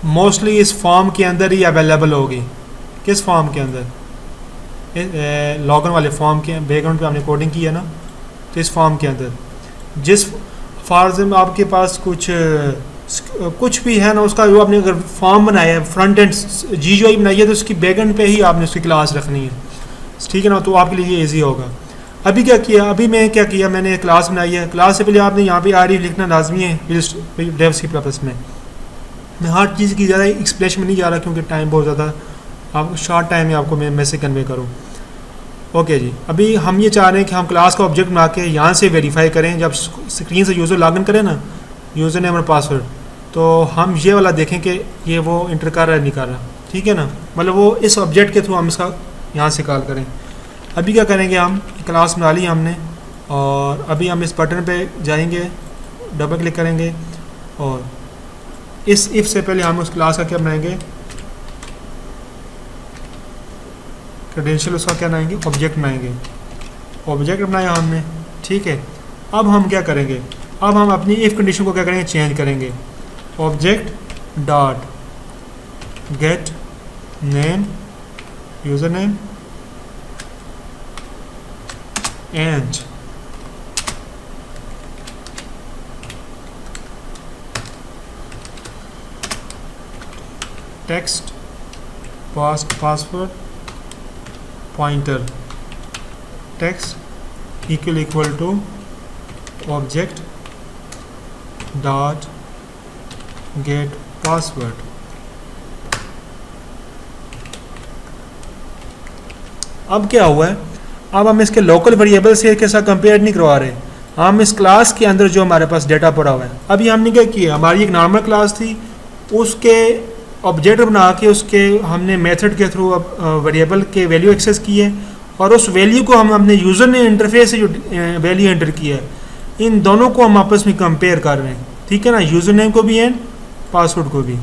मोस्टली इस फॉर्म के अंदर ही अवेलेबल होगी। किस फॉर्म के अंदर, लॉगिन वाले फॉर्म के बैकग्राउंड पे आपने कोडिंग की है ना, तो इस फॉर्म के अंदर जिस फॉर्म में आपके पास कुछ भी है ना, उसका जो आपने अगर फॉर्म बनाया है, फ्रंट एंड GUI बनाई है, तो उसकी बैकएंड पे ही आपने उसकी क्लास रखनी है, ठीक है ना, तो आपके लिए ये ईजी होगा। अभी क्या किया, अभी मैं क्या किया, मैंने क्लास बनाई है, क्लास से पहले आपने यहाँ पे REF लिखना लाजमी है डेव सी प्लस में। मैं हर चीज़ की ज़्यादा एक्सप्लेनेशन में नहीं जा रहा क्योंकि टाइम बहुत ज़्यादा, आप शॉर्ट टाइम में आपको मैं मैसेज कन्वे करूँ। ओके जी, अभी हम ये चाह रहे हैं कि हम क्लास का ऑब्जेक्ट बना के यहाँ से वेरीफाई करें, जब स्क्रीन से यूज़र लॉगिन करें ना, यूज़र नेम और पासवर्ड, तो हम ये वाला देखें कि ये वो इंटर कर रहा है नहीं कर रहा, ठीक है ना, मतलब वो इस ऑब्जेक्ट के थ्रू हम इसका यहाँ से कॉल करें। अभी क्या करेंगे, हम क्लास बना ली हमने और अभी हम इस बटन पे जाएंगे, डबल क्लिक करेंगे और इस इफ़ से पहले हम उस क्लास का क्या बनाएंगे, क्रेडेंशियल उसका क्या बनाएंगे, ऑब्जेक्ट बनाएंगे। ऑब्जेक्ट बनाया हमने, ठीक है। अब हम क्या करेंगे, अब हम अपनी इफ़ कंडीशन को क्या करेंगे, चेंज करेंगे। Object dot get name user name and text password pointer text equal to object dot get password. अब क्या हुआ है, अब हम इसके लोकल वेरिएबल से के साथ कंपेयर नहीं करवा रहे, हम इस क्लास के अंदर जो हमारे पास डेटा पड़ा हुआ है। अभी हमने क्या किया, हमारी एक नॉर्मल क्लास थी, उसके ऑब्जेक्ट बना के उसके हमने मेथड के थ्रू वेरिएबल के वैल्यू एक्सेस की है और उस वैल्यू को हम अपने यूज़र ने इंटरफेस से जो वैल्यू एंटर किया है, इन दोनों को हम आपस में कंपेयर कर रहे हैं, ठीक है ना, यूज़र नेम को भी एंड पासवर्ड को भी।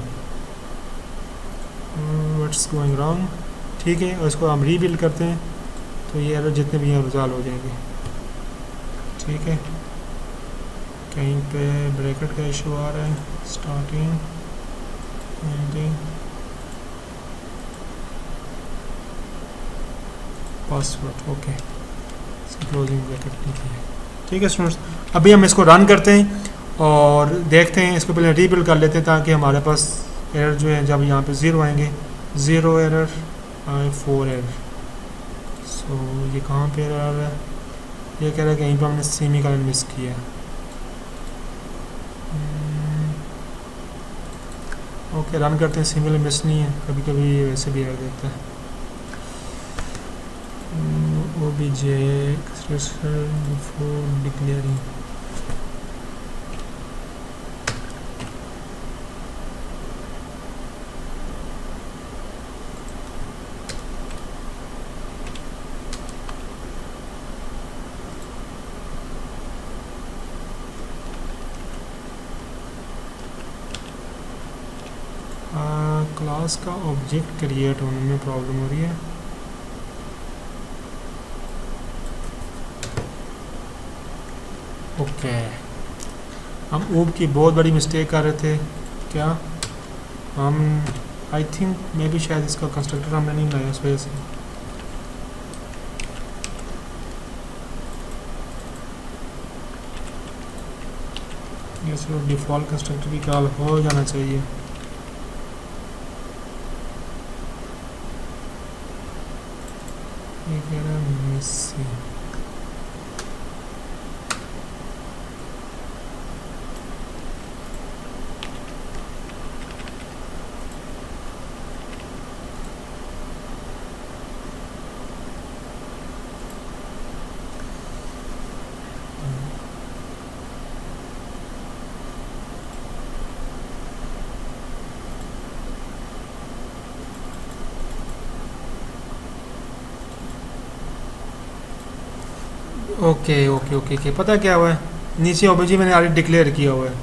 व्हाट्स गोइंग रॉन्ग, ठीक है, और इसको हम रीबिल्ड करते हैं तो ये एरर जितने भी हैं रिजॉल्व हो जाएंगे, ठीक है। कहीं पे ब्रैकेट का इशू आ रहा है, starting ending password, okay, closing bracket नहीं है, ठीक है स्टूडेंट्स। अभी हम इसको रन करते हैं और देखते हैं, इसको पहले रीबिल्ड कर लेते हैं ताकि हमारे पास एरर जो है, जब यहाँ पे 0 आएंगे, 0 एरर 4 एरर। सो ये कहाँ पे एरर आ रहा है, ये कह रहा है कि यहीं पर हमने सेमीकोलन मिस किया है। ओके, रन करते हैं, सेमीकोलन मिस नहीं है, कभी कभी वैसे भी एरर देता है। OBJ before declaring, क्लास का ऑब्जेक्ट क्रिएट होने में प्रॉब्लम हो रही है। ओके, हम ऊब की बहुत बड़ी मिस्टेक कर रहे थे, क्या हम आई थिंक मे भी शायद इसका कंस्ट्रक्टर हमने नहीं बनाया, उस वजह से ये सिर्फ डिफ़ॉल्ट कंस्ट्रक्टर की कॉल हो जाना चाहिए। ये कह रहा है missing, okay okay okay okay, पता क्या हुआ है, नीचे ओबीजे मैंने ऑलरेडी डिक्लेयर किया हुआ है,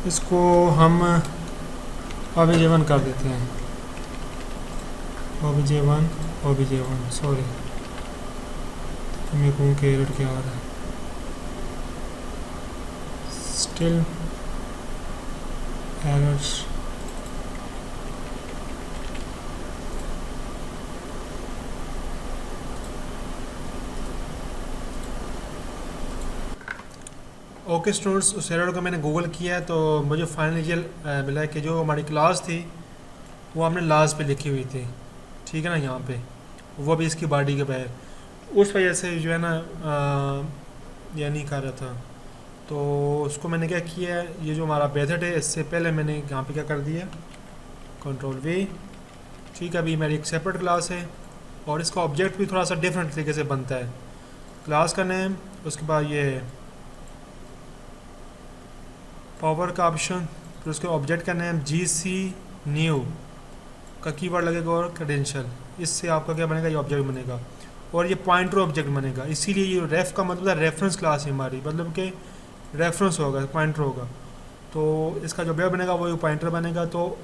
इसको हम ओबीजे1 कर देते हैं। ओबीजे1 सॉरी, मैं कहूँ कि एरर क्या आ रहा है, स्टिल एरर्स। ओके स्टूडेंट्स, उस एरर को मैंने गूगल किया है तो मुझे फाइनली ये मिला है कि जो हमारी क्लास थी वो हमने लास्ट पे लिखी हुई थी, ठीक है ना, यहाँ पे वो भी इसकी बॉडी के बाहर, उस वजह से जो है ना ये नहीं कर रहा था। तो उसको मैंने क्या किया है, ये जो हमारा मेथड है इससे पहले मैंने यहाँ पे क्या कर दिया, Ctrl+V, ठीक है। अभी मेरी एक सेपरेट क्लास है और इसका ऑब्जेक्ट भी थोड़ा सा डिफरेंट तरीके से बनता है। क्लास का नेम, उसके बाद ये पावर का ऑप्शन, फिर उसके ऑब्जेक्ट का नेम GC न्यू का कीवर्ड लगेगा और क्रेडेंशियल, इससे आपका क्या बनेगा, ये ऑब्जेक्ट बनेगा और ये पॉइंटर ऑब्जेक्ट बनेगा। इसीलिए ये रेफ का मतलब है रेफरेंस क्लास है हमारी, मतलब कि रेफरेंस होगा, पॉइंटर होगा। तो इसका जो ऑब्जेक्ट बनेगा वो पॉइंटर बनेगा। तो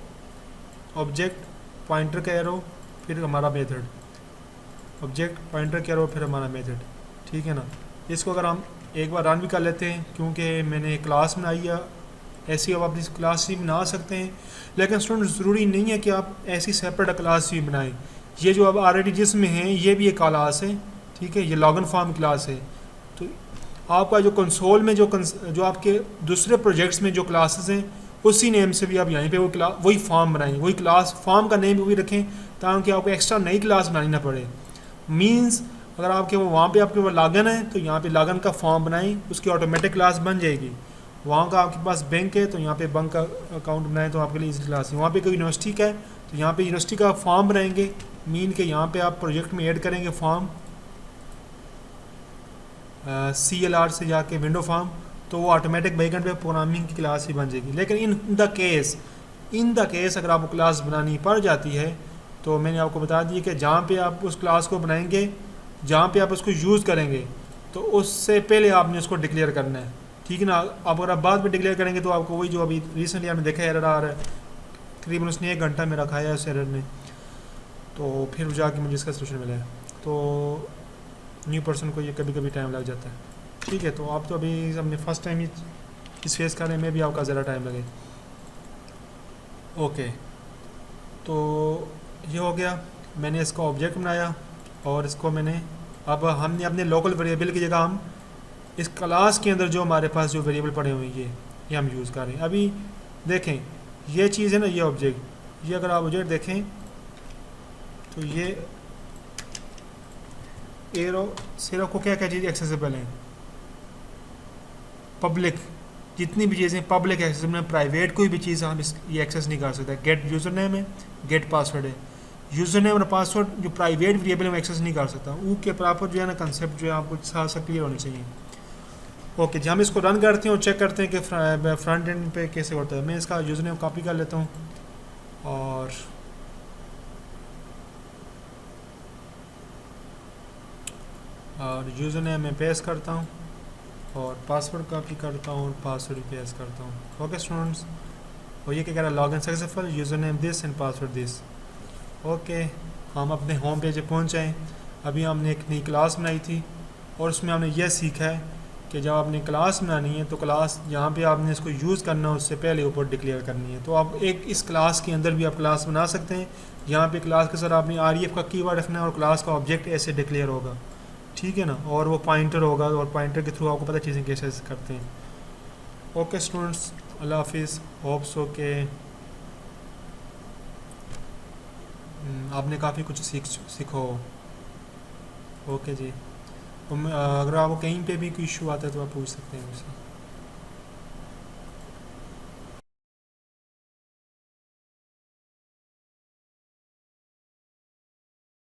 ऑब्जेक्ट पॉइंटर का एरो, फिर हमारा मेथड, ऑब्जेक्ट पॉइंटर का एरो, फिर हमारा मेथड, ठीक है ना। इसको अगर हम एक बार रन भी कर लेते हैं, क्योंकि मैंने क्लास बनाई है, ऐसी अब आप इस क्लास भी बना सकते हैं, लेकिन स्टूडेंट ज़रूरी नहीं है कि आप ऐसी सेपरेट क्लास भी बनाएं। ये जो अब ऑलरेडी जिसमें है ये भी एक क्लास है, ठीक है, ये लॉगिन फॉर्म क्लास है। तो आपका जो कंसोल में जो आपके दूसरे प्रोजेक्ट्स में जो क्लासेस हैं उसी नेम से भी आप यहीं पे वही फॉर्म बनाएं, वही क्लास फॉर्म का नेम भी रखें, ताकि आपको एक्स्ट्रा नई क्लास बनानी ना पड़े। मीन्स अगर आपके वहाँ पे आपके वो लॉगिन है तो यहाँ पे लॉगिन का फॉर्म बनाएं, उसकी ऑटोमेटिक क्लास बन जाएगी। वहाँ का आपके पास बैंक है तो यहाँ पे बैंक का अकाउंट बनाएं तो आपके लिए इजी क्लास है। वहाँ पे कोई यूनिवर्सिटी का है तो यहाँ पे यूनिवर्सिटी का फॉर्म बनाएंगे, मीन के यहाँ पे आप प्रोजेक्ट में ऐड करेंगे फॉर्म, CLR से जाके विंडो फॉर्म, तो वो ऑटोमेटिक बैकएंड पे प्रोग्रामिंग की क्लास ही बन जाएगी। लेकिन इन द केस अगर आपको क्लास बनानी पड़ जाती है तो मैंने आपको बता दिया कि जहाँ पे आप उस क्लास को बनाएंगे, जहाँ पे आप उसको यूज़ करेंगे, तो उससे पहले आपने उसको डिक्लेयर करना है, ठीक है ना। अब अगर आप बाद में डिक्लेयर करेंगे तो आपको वही जो अभी रिसेंटली आपने देखा एरर आ रहा है, तकरीबन उसने 1 घंटा में रखा है उस एरर ने, तो फिर जाके मुझे इसका सोल्यूशन मिला है। तो न्यू पर्सन को ये कभी कभी टाइम लग जाता है, ठीक है। तो आप तो अभी अपने फर्स्ट टाइम ही इस फेस करने में भी आपका ज़रा टाइम लगे। ओके, तो ये हो गया, मैंने इसका ऑब्जेक्ट बनाया और इसको मैंने, अब हमने अपने लोकल वेरिएबल की जगह हम इस क्लास के अंदर जो हमारे पास जो वेरिएबल पड़े हुए हैं ये हम यूज़ कर रहे हैं। अभी देखें ये चीज़ है ना, ये ऑब्जेक्ट, ये अगर आप ऑब्जेक्ट देखें तो ये एरो सिर्फ को क्या क्या चीज़ एक्सेसिबल है, पब्लिक, जितनी भी चीज़ें पब्लिक एक्सेसिबल है, प्राइवेट कोई भी चीज़ हम ये एक्सेस नहीं कर सकते। गेट यूज़र नेम है, गेट पासवर्ड है, यूज़र नेम और पासवर्ड जो प्राइवेट वेरिएबल में एक्सेस नहीं कर सकता, वो के प्रॉपर जो है ना कंसेप्ट जो है आपको साथ साथ क्लियर होने चाहिए। ओके जी, हम इसको रन करते हैं और चेक करते हैं कि फ्रंट एंड पे कैसे होता है। मैं इसका यूज़र नेम कॉपी कर लेता हूँ और यूज़र नेम में पेस्ट करता हूँ और पासवर्ड कॉपी करता हूँ और पासवर्ड भी पेस्ट करता हूँ। ओके स्टूडेंट्स, और ये क्या कह रहा है, login successful, user name this and password this. Okay, हम अपने होम पेज पे पहुँच जाएँ। अभी हमने एक नई क्लास बनाई थी और उसमें हमने यह सीखा है कि जब आपने क्लास बनानी है तो क्लास जहाँ पे आपने इसको यूज़ करना है उससे पहले ऊपर डिक्लेयर करनी है। तो आप एक इस क्लास के अंदर भी आप क्लास बना सकते हैं, यहाँ पे क्लास के साथ आपने REF का कीवर्ड रखना है और क्लास का ऑब्जेक्ट ऐसे डिक्लेयर होगा, ठीक है ना, और वो पॉइंटर होगा और पॉइंटर के थ्रू आपको पता चीज़ें कैसे करते हैं। ओके स्टूडेंट्स, अल्लाह हाफिज़, होप्स हो के आपने काफ़ी कुछ सीखो। ओके जी, अगर आपको कहीं पे भी कोई इशू आता है तो आप पूछ सकते हैं मुझसे।